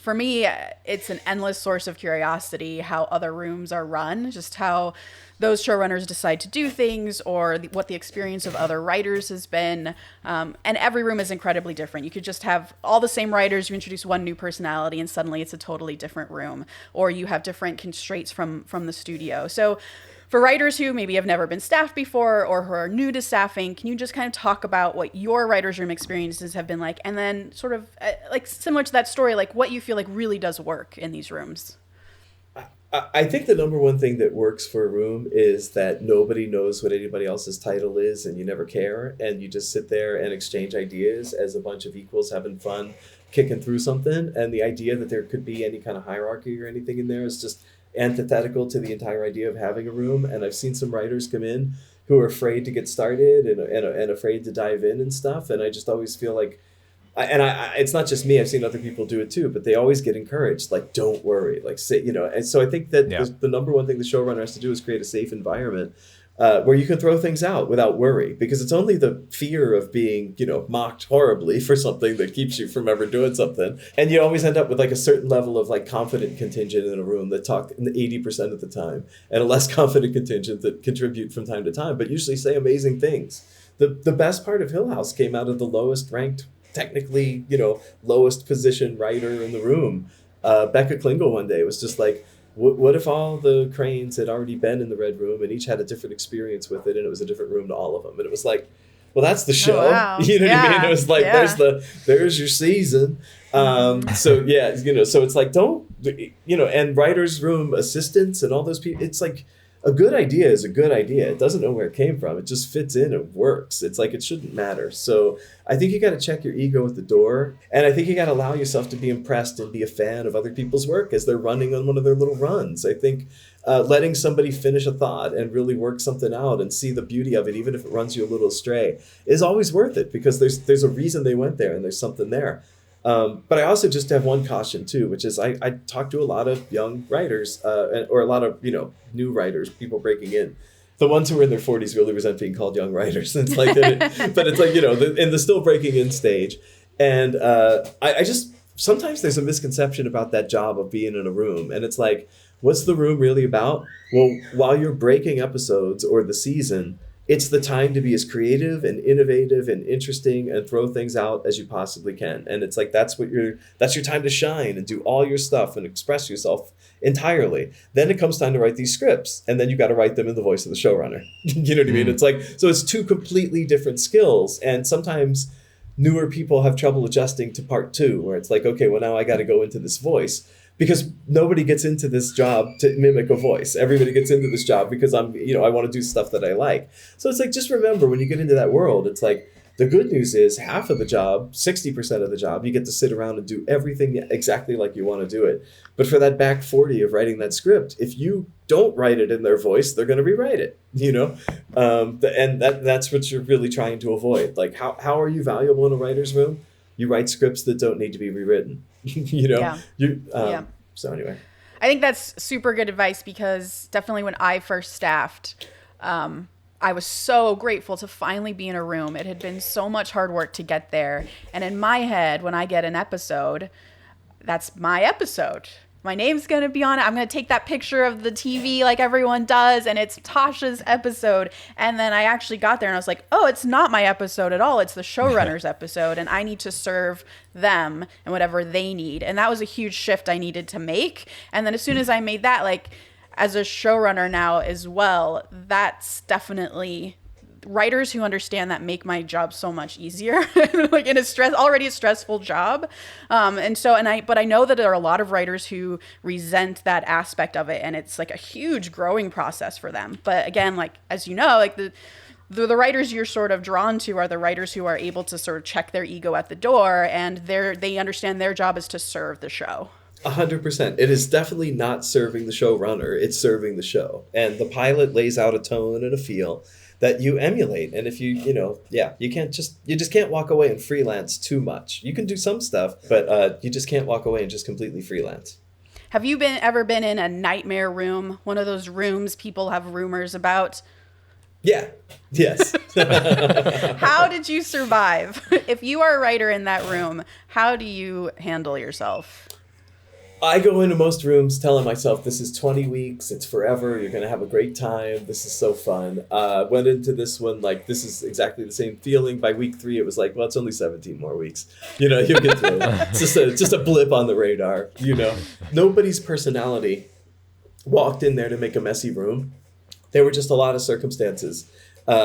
[SPEAKER 1] for me, it's an endless source of curiosity how other rooms are run, just how those showrunners decide to do things, or what the experience of other writers has been. And every room is incredibly different. You could just have all the same writers, you introduce one new personality, and suddenly it's a totally different room, or you have different constraints from the studio. So for writers who maybe have never been staffed before or who are new to staffing, can you just kind of talk about what your writer's room experiences have been like, and then sort of like similar to that story, like what you feel like really does work in these rooms?
[SPEAKER 3] I think the number one thing that works for a room is that nobody knows what anybody else's title is, and you never care, and you just sit there and exchange ideas as a bunch of equals having fun, kicking through something. And the idea that there could be any kind of hierarchy or anything in there is just antithetical to the entire idea of having a room. And I've seen some writers come in who are afraid to get started and afraid to dive in and stuff. And I just always feel like, it's not just me, I've seen other people do it too, but they always get encouraged, like, don't worry, like, say, and so I think that the number one thing the showrunner has to do is create a safe environment where you can throw things out without worry, because it's only the fear of being, mocked horribly for something that keeps you from ever doing something. And you always end up with like a certain level of like confident contingent in a room that talk 80% of the time, and a less confident contingent that contribute from time to time, but usually say amazing things. The best part of Hill House came out of the lowest ranked, technically, lowest position writer in the room. Becca Klingel one day was just like, what if all the Cranes had already been in the Red Room and each had a different experience with it, and it was a different room to all of them? And it was like, well, that's the show.
[SPEAKER 1] Oh, wow.
[SPEAKER 3] You know what I mean? It was like, there's your season. So it's like, don't, and writer's room assistants and all those people, it's like, a good idea is a good idea. It doesn't know where it came from. It just fits in and works. It's like, it shouldn't matter. So I think you got to check your ego at the door. And I think you got to allow yourself to be impressed and be a fan of other people's work as they're running on one of their little runs. I think letting somebody finish a thought and really work something out and see the beauty of it, even if it runs you a little astray, is always worth it, because there's a reason they went there and there's something there. But I also just have one caution too, which is I talk to a lot of young writers or a lot of, new writers, people breaking in. The ones who are in their 40s really resent being called young writers. It's like, but it's like, in the still breaking in stage. And I just, sometimes there's a misconception about that job of being in a room. And it's like, what's the room really about? Well, while you're breaking episodes or the season, it's the time to be as creative and innovative and interesting and throw things out as you possibly can. And it's like, that's your time to shine and do all your stuff and express yourself entirely. Then it comes time to write these scripts, and then you got to write them in the voice of the showrunner. You know what I mean? It's like, so it's two completely different skills. And sometimes newer people have trouble adjusting to part two, where it's like, okay, well, now I got to go into this voice. Because nobody gets into this job to mimic a voice. Everybody gets into this job because I want to do stuff that I like. So it's like, just remember, when you get into that world, it's like, the good news is half of the job, 60% of the job, you get to sit around and do everything exactly like you want to do it. But for that back 40 of writing that script, if you don't write it in their voice, they're going to rewrite it, and that's what you're really trying to avoid. Like, how are you valuable in a writer's room? You write scripts that don't need to be rewritten. So anyway,
[SPEAKER 1] I think that's super good advice, because definitely when I first staffed, I was so grateful to finally be in a room. It had been so much hard work to get there. And in my head, when I get an episode, that's my episode. My name's going to be on it. I'm going to take that picture of the TV like everyone does, and it's Tasha's episode. And then I actually got there and I was like, oh, it's not my episode at all. It's the showrunner's episode, and I need to serve them and whatever they need. And that was a huge shift I needed to make. And then as soon as I made that, like, as a showrunner now as well, that's definitely writers who understand that make my job so much easier, like in already a stressful job. But I know that there are a lot of writers who resent that aspect of it, and it's like a huge growing process for them. But again, like, as you know, like the writers you're sort of drawn to are the writers who are able to sort of check their ego at the door, and they understand their job is to serve the show.
[SPEAKER 3] 100%. It is definitely not serving the showrunner. It's serving the show. And the pilot lays out a tone and a feel that you emulate. And if you just can't walk away and freelance too much. You can do some stuff, but you just can't walk away and just completely freelance.
[SPEAKER 1] Have you ever been in a nightmare room? One of those rooms people have rumors about?
[SPEAKER 3] Yeah. Yes.
[SPEAKER 1] How did you survive? If you are a writer in that room, how do you handle yourself?
[SPEAKER 3] I go into most rooms telling myself, this is 20 weeks, it's forever, you're going to have a great time, this is so fun. Went into this one like, this is exactly the same feeling. By week 3, it was like, well, it's only 17 more weeks. You'll get through it. It's just a blip on the radar, Nobody's personality walked in there to make a messy room. There were just a lot of circumstances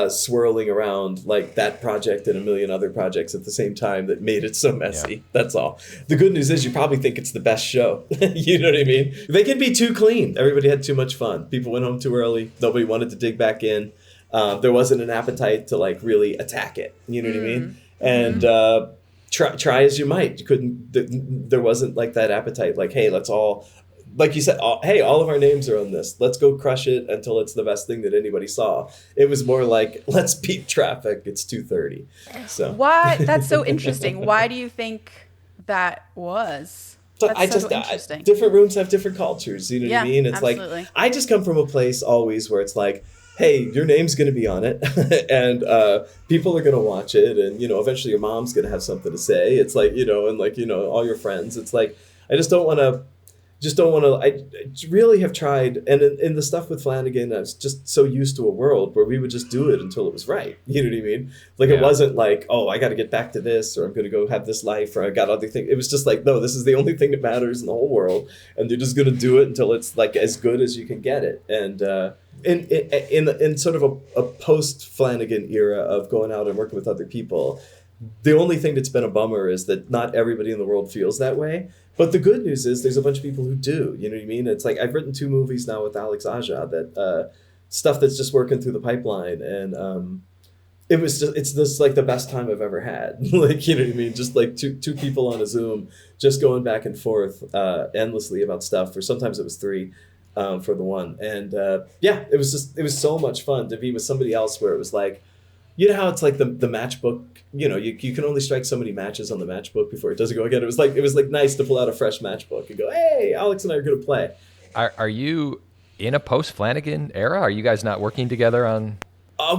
[SPEAKER 3] swirling around, like that project and a million other projects at the same time, that made it so messy. Yeah. That's all. The good news is you probably think it's the best show. You know what I mean? They can be too clean. Everybody had too much fun. People went home too early. Nobody wanted to dig back in. There wasn't an appetite to like really attack it. You know what I mean? And try as you might, you couldn't. There wasn't like that appetite. Like, hey, let's all like you said, hey, all of our names are on this. Let's go crush it until it's the best thing that anybody saw. It was more like, let's beat traffic. It's 2:30. So
[SPEAKER 1] why? That's so interesting. Why do you think that was?
[SPEAKER 3] So
[SPEAKER 1] That's so interesting.
[SPEAKER 3] different rooms have different cultures. You know what I mean? It's
[SPEAKER 1] absolutely.
[SPEAKER 3] like, I just come from a place always where it's like, hey, your name's going to be on it and people are going to watch it. And, eventually your mom's going to have something to say. It's like, and like, all your friends. It's like, I don't want to, I really have tried. And in the stuff with Flanagan, I was just so used to a world where we would just do it until it was right. You know what I mean? Like, It wasn't like, oh, I got to get back to this, or I'm going to go have this life, or I got other things. It was just like, no, this is the only thing that matters in the whole world. And they're just going to do it until it's like as good as you can get it. And, in sort of a post Flanagan era of going out and working with other people, the only thing that's been a bummer is that not everybody in the world feels that way. But the good news is there's a bunch of people who do. You know what I mean? It's like I've written 2 movies now with Alex Aja that stuff that's just working through the pipeline, and it's just like the best time I've ever had. Like, you know what I mean? Just like two people on a Zoom, just going back and forth endlessly about stuff. Or sometimes it was 3. For the one. And it was so much fun to be with somebody else where it was like, how it's like the matchbook, you can only strike so many matches on the matchbook before it doesn't go again. It was like nice to pull out a fresh matchbook and go, hey, Alex and I are going to play.
[SPEAKER 2] Are you in a post Flanagan era? Are you guys not working together on?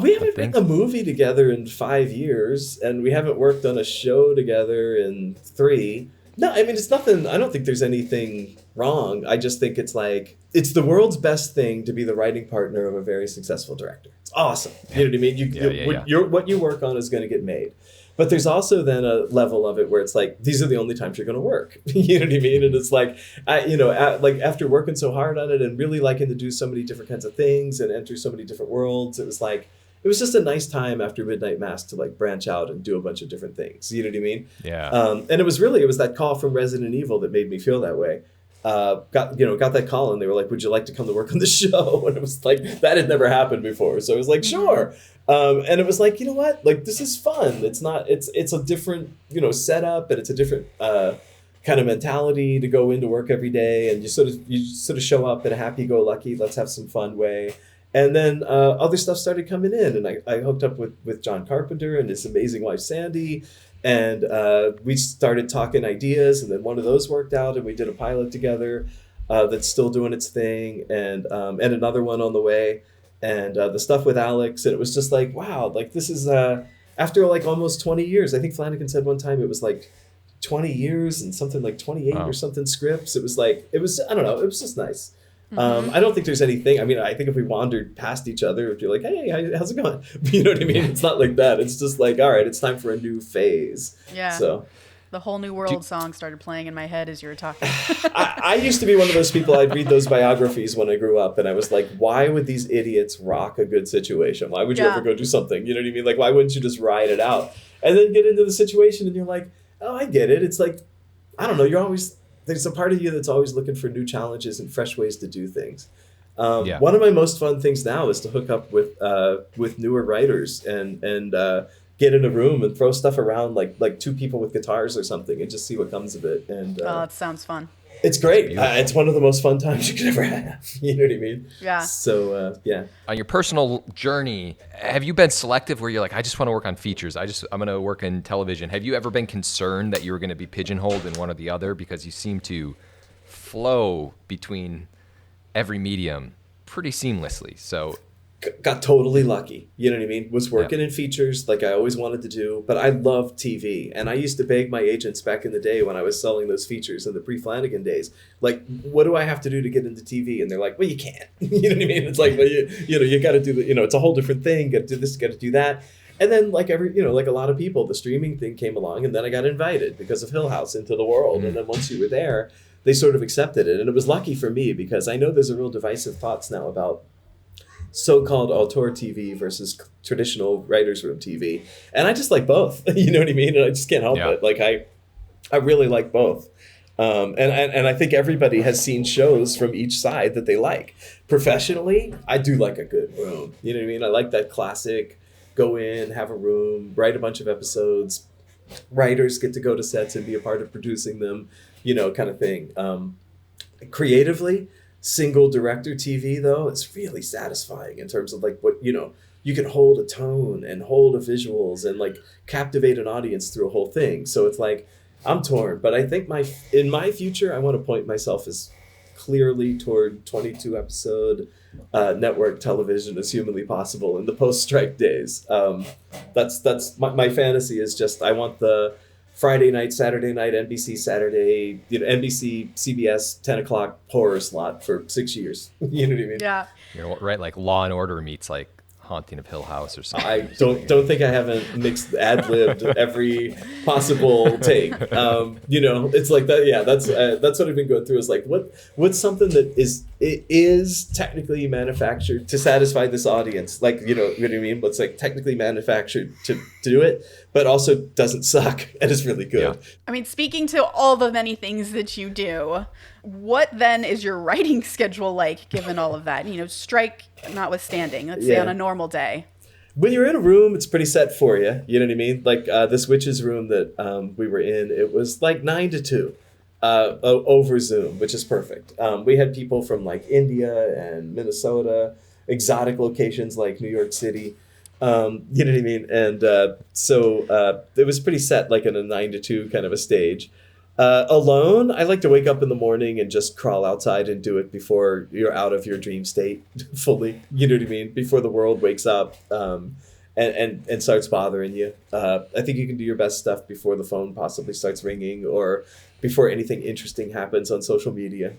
[SPEAKER 3] We haven't written a movie together in 5 years, and we haven't worked on a show together in 3. No, I mean, it's nothing. I don't think there's anything wrong. I just think it's like, it's the world's best thing to be the writing partner of a very successful director. It's awesome. You know what I mean? What you work on is going to get made. But there's also then a level of it where it's like, these are the only times you're going to work. You know what I mean? And it's like, like after working so hard on it and really liking to do so many different kinds of things and enter so many different worlds, it was just a nice time after Midnight Mass to like branch out and do a bunch of different things. You know what I mean?
[SPEAKER 2] Yeah.
[SPEAKER 3] And it was that call from Resident Evil that made me feel that way. Got that call and they were like, would you like to come to work on the show? And it was like, that had never happened before. So I was like, sure. And it was like, you know what? Like, this is fun. It's a different, setup, and it's a different kind of mentality to go into work every day. And you sort of show up in a happy-go-lucky, let's have some fun way. And then other stuff started coming in, and I hooked up with John Carpenter and his amazing wife, Sandy. And we started talking ideas, and then one of those worked out, and we did a pilot together that's still doing its thing, and another one on the way, and the stuff with Alex. And it was just like, wow, like this is after like almost 20 years. I think Flanagan said one time it was like 20 years and something like 28 or something scripts. It was I don't know, it was just nice. I don't think there's anything. I mean, I think if we wandered past each other, if you're like, hey, how's it going? You know what I mean? It's not like that. It's just like, all right, it's time for a new phase.
[SPEAKER 1] Yeah.
[SPEAKER 3] So
[SPEAKER 1] the Whole New World song started playing in my head as you were talking.
[SPEAKER 3] I used to be one of those people, I'd read those biographies when I grew up, and I was like, why would these idiots rock a good situation? Why would you ever go do something? You know what I mean? Like, why wouldn't you just ride it out? And then get into the situation and you're like, oh, I get it. It's like, I don't know, there's a part of you that's always looking for new challenges and fresh ways to do things. One of my most fun things now is to hook up with newer writers and get in a room and throw stuff around like 2 people with guitars or something and just see what comes of it. And
[SPEAKER 1] that sounds fun.
[SPEAKER 3] It's great. It's one of the most fun times you could ever have. You know what I mean?
[SPEAKER 1] Yeah.
[SPEAKER 3] So, yeah.
[SPEAKER 2] On your personal journey, have you been selective where you're like, I just want to work on features. I'm going to work in television. Have you ever been concerned that you were going to be pigeonholed in one or the other? Because you seem to flow between every medium pretty seamlessly. So
[SPEAKER 3] got totally lucky. You know what I mean? Was working in features like I always wanted to do, but I love TV. And I used to beg my agents back in the day when I was selling those features in the pre-Flanagan days, like, what do I have to do to get into TV? And they're like, well, you can't. You know what I mean? It's like, well, you got to do the, it's a whole different thing. Got to do this, got to do that. And then like like a lot of people, the streaming thing came along, and then I got invited because of Hill House into the world. Mm-hmm. And then once you were there, they sort of accepted it. And it was lucky for me because I know there's a real divisive thoughts now about so-called auteur TV versus traditional writer's room TV. And I just like both. You know what I mean? And I just can't help it. Like I really like both. And I think everybody has seen shows from each side that they like. Professionally, I do like a good room. You know what I mean? I like that classic, go in, have a room, write a bunch of episodes. Writers get to go to sets and be a part of producing them, kind of thing. creatively, single director TV though, it's really satisfying in terms of like what, you can hold a tone and hold a visuals and like captivate an audience through a whole thing. So it's like, I'm torn, but I think in my future, I want to point myself as clearly toward 22 episode network television as humanly possible in the post-strike days. That's my fantasy is just, I want the Friday night, Saturday night, NBC Saturday, NBC, CBS, 10 o'clock horror slot for 6 years. You know what I mean?
[SPEAKER 1] Yeah.
[SPEAKER 2] You're right, like Law and Order meets like Haunting of Hill House or something.
[SPEAKER 3] I don't think I haven't mixed ad-libbed every possible take. It's like that. Yeah, that's what I've been going through. Is like what's something that is technically manufactured to satisfy this audience. Like you know what I mean. But it's like technically manufactured to do it, but also doesn't suck and is really good.
[SPEAKER 2] Yeah.
[SPEAKER 1] I mean, speaking to all the many things that you do, what then is your writing schedule like given all of that? Strike notwithstanding, let's say on a normal day.
[SPEAKER 3] When you're in a room, it's pretty set for you. You know what I mean? Like this witch's room that we were in, it was like 9 to 2 over Zoom, which is perfect. We had people from like India and Minnesota, exotic locations like New York City. You know what I mean? And so it was pretty set, like in a 9 to 2 kind of a stage. Alone, I like to wake up in the morning and just crawl outside and do it before you're out of your dream state fully. You know what I mean? Before the world wakes up and starts bothering you. I think you can do your best stuff before the phone possibly starts ringing or before anything interesting happens on social media,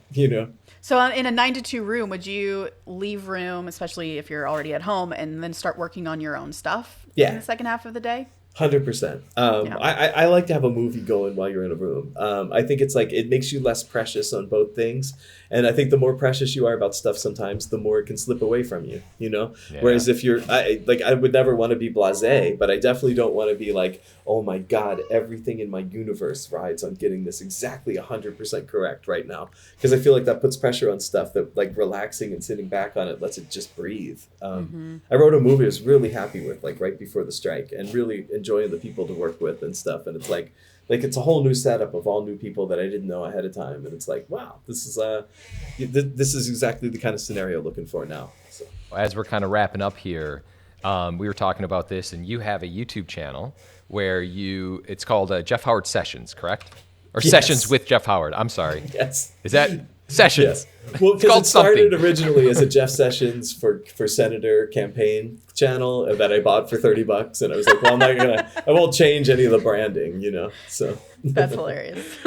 [SPEAKER 3] So
[SPEAKER 1] in a 9 to 2 room, would you leave room, especially if you're already at home, and then start working on your own stuff in the second half of the day?
[SPEAKER 3] 100%. I like to have a movie going while you're in a room. I think it's like it makes you less precious on both things, and I think the more precious you are about stuff, sometimes the more it can slip away from you. Yeah. Whereas if I would never want to be blasé, but I definitely don't want to be like, oh my God, everything in my universe rides on getting this exactly 100% correct right now, because I feel like that puts pressure on stuff that like relaxing and sitting back on it lets it just breathe. I wrote a movie I was really happy with, like right before the strike, and really enjoying the people to work with and stuff, and it's like it's a whole new setup of all new people that I didn't know ahead of time, and it's like, wow, this is exactly the kind of scenario I'm looking for now. So
[SPEAKER 2] as we're kind of wrapping up here, we were talking about this, and you have a YouTube channel where it's called Jeff Howard Sessions, correct? Or
[SPEAKER 3] yes.
[SPEAKER 2] Sessions with Jeff Howard. I'm sorry.
[SPEAKER 3] Yes.
[SPEAKER 2] Is that Sessions?
[SPEAKER 3] Yes. Well, because it started originally as a Jeff Sessions for Senator campaign channel that I bought for $30, and I was like, well, I won't change any of the branding, So
[SPEAKER 1] that's hilarious.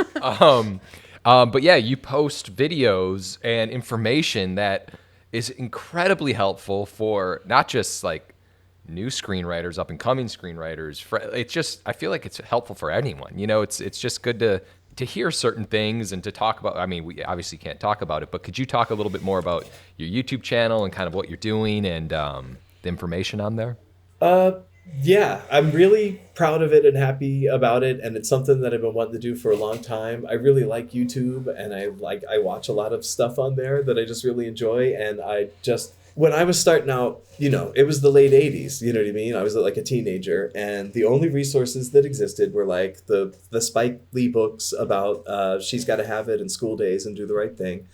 [SPEAKER 2] But yeah, you post videos and information that is incredibly helpful for not just like new screenwriters, up and coming screenwriters. It's just, I feel like it's helpful for anyone. It's just good to hear certain things and to talk about. I mean, we obviously can't talk about it, but could you talk a little bit more about your YouTube channel and kind of what you're doing and the information on there?
[SPEAKER 3] Yeah, I'm really proud of it and happy about it, and it's something that I've been wanting to do for a long time. I really like YouTube, and I watch a lot of stuff on there that I just really enjoy, and when I was starting out, it was the late 80s, you know what I mean? I was like a teenager, and the only resources that existed were like the Spike Lee books about She's Gotta Have It and School Days and Do the Right Thing.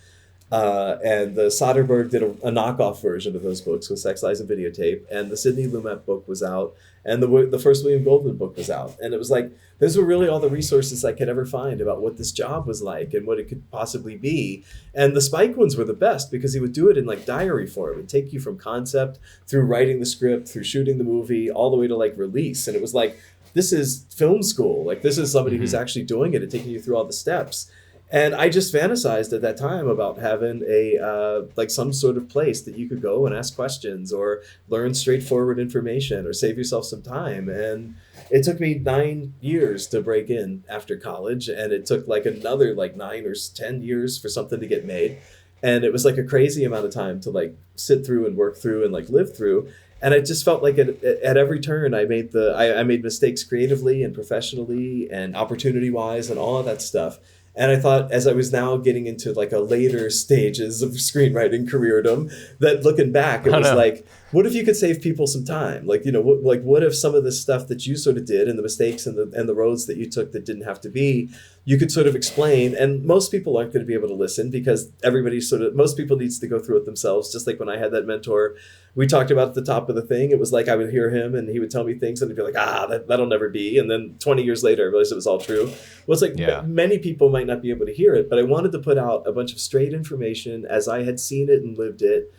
[SPEAKER 3] And the Soderbergh did a knockoff version of those books with Sex, Lies, and Videotape. And the Sidney Lumet book was out. And the first William Goldman book was out. And it was like, those were really all the resources I could ever find about what this job was like and what it could possibly be. And the Spike ones were the best because he would do it in like diary form and take you from concept through writing the script, through shooting the movie, all the way to like release. And it was like, this is film school. Like this is somebody who's actually doing it and taking you through all the steps. And I just fantasized at that time about having some sort of place that you could go and ask questions or learn straightforward information or save yourself some time. And it took me 9 years to break in after college, and it took like another 9 or 10 years for something to get made. And it was like a crazy amount of time to like sit through and work through and like live through. And I just felt like at every turn I made mistakes creatively and professionally and opportunity wise and all of that stuff. And I thought, as I was now getting into like a later stages of screenwriting careerdom, that looking back, it was like, what if you could save people some time? Like, what if some of the stuff that you sort of did and the mistakes and the roads that you took that didn't have to be, you could sort of explain. And most people aren't going to be able to listen because most people needs to go through it themselves. Just like when I had that mentor, we talked about at the top of the thing, it was like I would hear him and he would tell me things and I'd be like, that'll never be. And then 20 years later, I realized it was all true. Well, it's like many people might not be able to hear it, but I wanted to put out a bunch of straight information as I had seen it and lived it.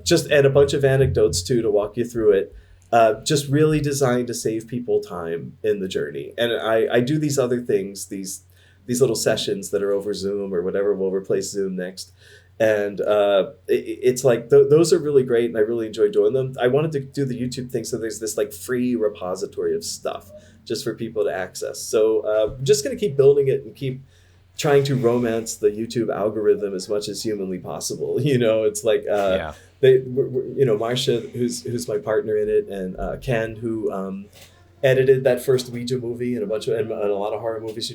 [SPEAKER 3] Just and a bunch of anecdotes too to walk you through it. Just really designed to save people time in the journey. And I do these other things, these little sessions that are over Zoom or whatever. We'll replace Zoom next. And it's like those are really great, and I really enjoy doing them. I wanted to do the YouTube thing, so there's this like free repository of stuff just for people to access. So I'm just going to keep building it and keep trying to romance the YouTube algorithm as much as humanly possible. It's like Marcia, who's my partner in it, and Ken, who edited that first Ouija movie and a lot of horror movies,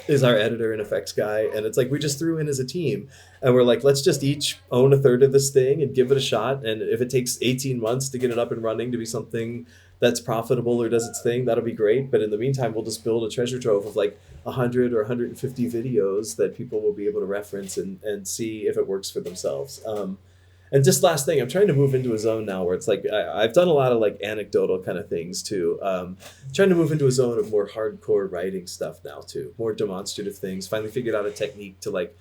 [SPEAKER 3] is our editor and effects guy. And it's like we just threw in as a team, and we're like, let's just each own a third of this thing and give it a shot. And if it takes 18 months to get it up and running to be something that's profitable or does its thing, that'll be great. But in the meantime, we'll just build a treasure trove of like 100 or 150 videos that people will be able to reference and see if it works for themselves. And just last thing, I'm trying to move into a zone now where it's like I've done a lot of like anecdotal kind of things too. Trying to move into a zone of more hardcore writing stuff now too, more demonstrative things. Finally figured out a technique to like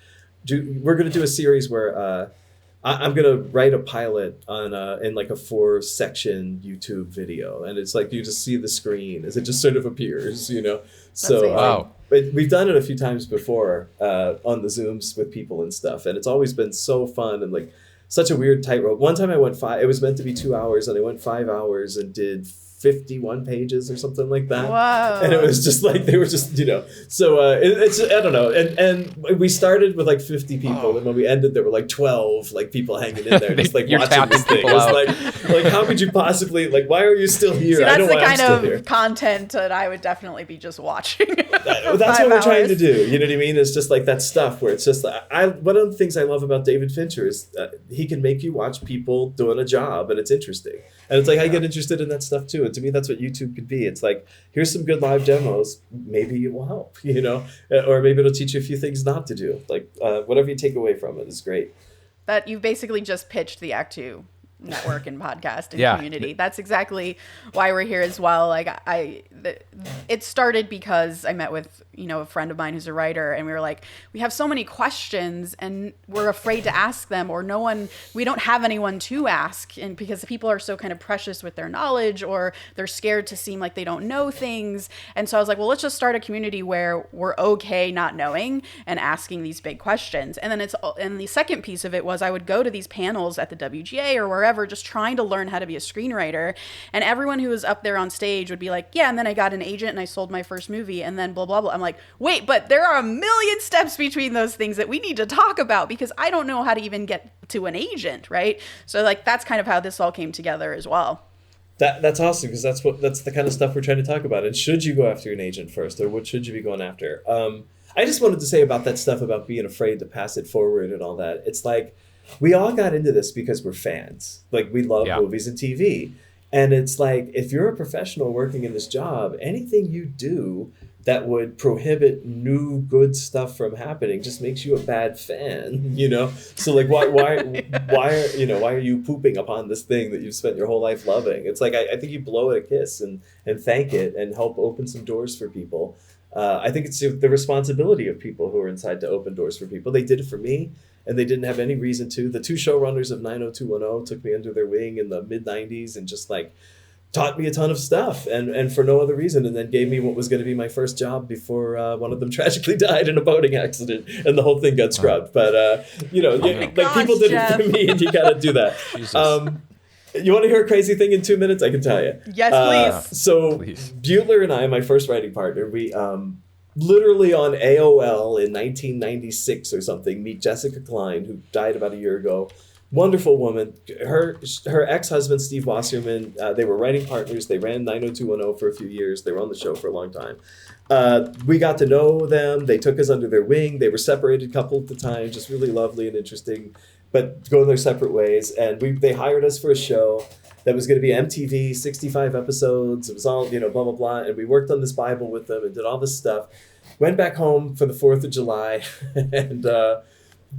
[SPEAKER 3] we're going to do a series where I'm going to write a pilot on in like a 4-section YouTube video. And it's like you just see the screen as it just sort of appears, So
[SPEAKER 2] wow.
[SPEAKER 3] We've done it a few times before on the Zooms with people and stuff. And it's always been so fun and like such a weird tightrope. One time I went it was meant to be 2 hours, and I went 5 hours and did 51 pages or something like that.
[SPEAKER 1] Wow.
[SPEAKER 3] And it was just like, they were just, so it's, I don't know. And we started with like 50 people. And when we ended, there were like 12 like people hanging in there, just like watching this thing. It was like, how could you possibly, like, why are you still here?
[SPEAKER 1] See, that's
[SPEAKER 3] I don't know
[SPEAKER 1] the
[SPEAKER 3] why I'm still
[SPEAKER 1] kind
[SPEAKER 3] here.
[SPEAKER 1] of content that I would definitely be just watching.
[SPEAKER 3] That's what we're trying to do. You know what I mean? It's just like that stuff where it's just, one of the things I love about David Fincher is he can make you watch people doing a job, and it's interesting. And it's like, I get interested in that stuff too. And to me, that's what YouTube could be. It's like, here's some good live demos. Maybe it will help, or maybe it'll teach you a few things not to do. Like whatever you take away from it is great.
[SPEAKER 1] That you basically just pitched the Act Two network and podcast and community. That's exactly why we're here as well. Like it started because I met with, a friend of mine who's a writer, and we were like, we have so many questions and we're afraid to ask them, or we don't have anyone to ask. And because people are so kind of precious with their knowledge, or they're scared to seem like they don't know things. And so I was like, well, let's just start a community where we're okay not knowing and asking these big questions. And then and the second piece of it was I would go to these panels at the WGA or wherever, just trying to learn how to be a screenwriter. And everyone who was up there on stage would be like, yeah, and then I got an agent and I sold my first movie and then blah, blah, blah. I'm like, wait, but there are a million steps between those things that we need to talk about because I don't know how to even get to an agent, right? So like, that's kind of how this all came together as well.
[SPEAKER 3] That's awesome, because that's the kind of stuff we're trying to talk about. And should you go after an agent first, or what should you be going after? I just wanted to say about that stuff about being afraid to pass it forward and all that. It's like, we all got into this because we're fans. Like, we love movies and TV. And it's like, if you're a professional working in this job, anything you do that would prohibit new good stuff from happening just makes you a bad fan, So like, why are you pooping upon this thing that you've spent your whole life loving? It's like, I think you blow it a kiss and thank it and help open some doors for people. I think it's the responsibility of people who are inside to open doors for people. They did it for me, and they didn't have any reason to. The two showrunners of 90210 took me under their wing in the mid-90s and just like taught me a ton of stuff, and for no other reason, and then gave me what was going to be my first job before one of them tragically died in a boating accident, and the whole thing got scrubbed. But people did it for me, and you got to do that. You want to hear a crazy thing in 2 minutes? I can tell you.
[SPEAKER 1] Yes, please.
[SPEAKER 3] Please. Butler and I, my first writing partner, we literally on AOL in 1996 or something, meet Jessica Klein, who died about a year ago. Wonderful woman. Her ex-husband, Steve Wasserman, they were writing partners. They ran 90210 for a few years. They were on the show for a long time. We got to know them. They took us under their wing. They were separated a couple at the time, just really lovely and interesting. but going their separate ways. And they hired us for a show that was going to be MTV, 65 episodes. It was all, blah, blah, blah. And we worked on this Bible with them and did all this stuff. Went back home for the 4th of July, and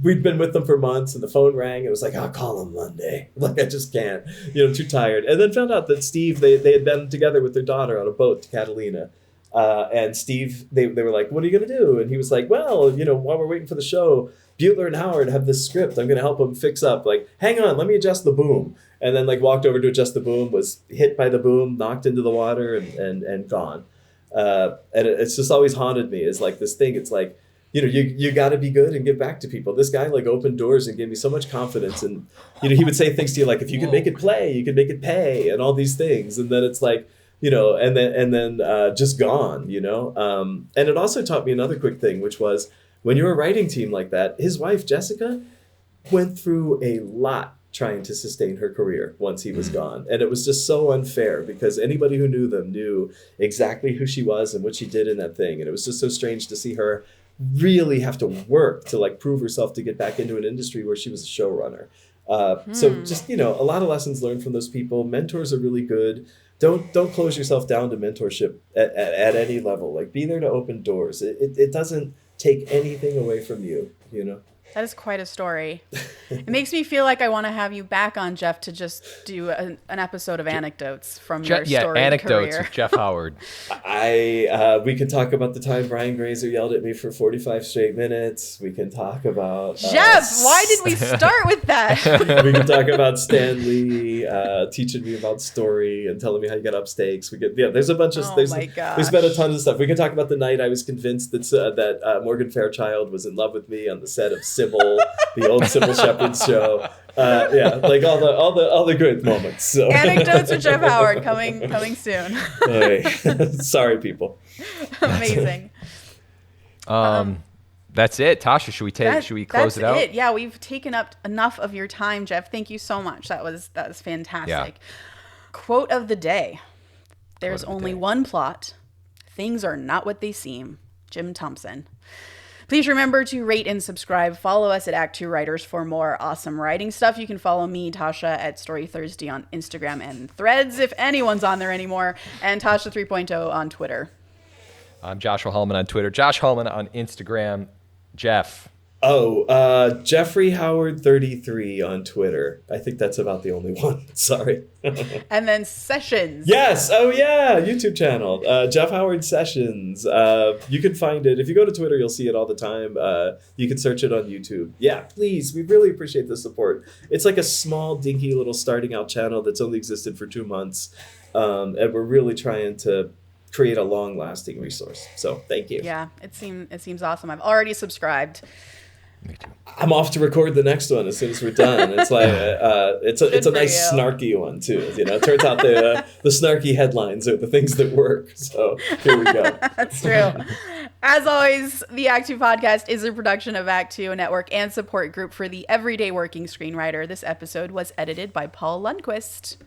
[SPEAKER 3] we'd been with them for months, and the phone rang. It was like, I'll call them Monday. Like, I just can't, too tired. And then found out that Steve, they had been together with their daughter on a boat to Catalina. And Steve, they were like, what are you going to do? And he was like, well, while we're waiting for the show, Butler and Howard have this script. I'm going to help them fix up. Like, hang on, let me adjust the boom. And then walked over to adjust the boom, was hit by the boom, knocked into the water, and gone. And it's just always haunted me is like this thing. It's like, you got to be good and give back to people. This guy opened doors and gave me so much confidence. And, he would say things to you like, if you can make it play, you can make it pay, and all these things. And then it's like, and then just gone, And it also taught me another quick thing, which was when you're a writing team like that, his wife, Jessica, went through a lot trying to sustain her career once he was gone. And it was just so unfair because anybody who knew them knew exactly who she was and what she did in that thing. And it was just so strange to see her really have to work to prove herself to get back into an industry where she was a showrunner. So just, a lot of lessons learned from those people. Mentors are really good. Don't close yourself down to mentorship at any level. Be there to open doors. It doesn't take anything away from you,
[SPEAKER 1] That is quite a story. It makes me feel like I want to have you back on, Jeff, to just do an episode of anecdotes from your storied
[SPEAKER 2] anecdotes
[SPEAKER 1] career.
[SPEAKER 2] with Jeff Howard.
[SPEAKER 3] We could talk about the time Brian Grazer yelled at me for 45 straight minutes. We can talk about
[SPEAKER 1] Jeff, why did we start with that?
[SPEAKER 3] We can talk about Stan Lee teaching me about story and telling me how you get up stakes. There's a bunch of there's been a ton of stuff. We can talk about the night I was convinced that Morgan Fairchild was in love with me on the set of Sybil, the old Sybil Shepherd's show. All the good moments. So.
[SPEAKER 1] Anecdotes with Jeff Howard coming soon.
[SPEAKER 3] Hey. Sorry, people.
[SPEAKER 1] Amazing.
[SPEAKER 2] That's it. Tasha, should we close it out?
[SPEAKER 1] That's it. Yeah, we've taken up enough of your time, Jeff. Thank you so much. That was fantastic.
[SPEAKER 2] Yeah.
[SPEAKER 1] Quote of the day. There's only one plot. Things are not what they seem. Jim Thompson. Please remember to rate and subscribe. Follow us at ActTwoWriters for more awesome writing stuff. You can follow me, Tasha, at Story Thursday on Instagram and Threads, if anyone's on there anymore, and Tasha 3.0 on Twitter.
[SPEAKER 2] I'm Joshua Hallman on Twitter. Josh Hallman on Instagram. Jeff.
[SPEAKER 3] Jeffrey Howard 33 on Twitter. I think that's about the only one. Sorry.
[SPEAKER 1] And then Sessions.
[SPEAKER 3] Yes. Oh yeah. YouTube channel. Jeff Howard Sessions. You can find it. If you go to Twitter, you'll see it all the time. You can search it on YouTube. Yeah, please. We really appreciate the support. It's like a small, dinky little starting out channel that's only existed for 2 months. And we're really trying to create a long-lasting resource. So thank you.
[SPEAKER 1] Yeah, it seems awesome. I've already subscribed.
[SPEAKER 2] Me too.
[SPEAKER 3] I'm off to record the next one as soon as we're done. It's like it's a nice snarky one too. It turns out the snarky headlines are the things that work. So here we go.
[SPEAKER 1] That's true. As always, the Act Two podcast is a production of Act Two, a network and support group for the everyday working screenwriter. This episode was edited by Paul Lundquist.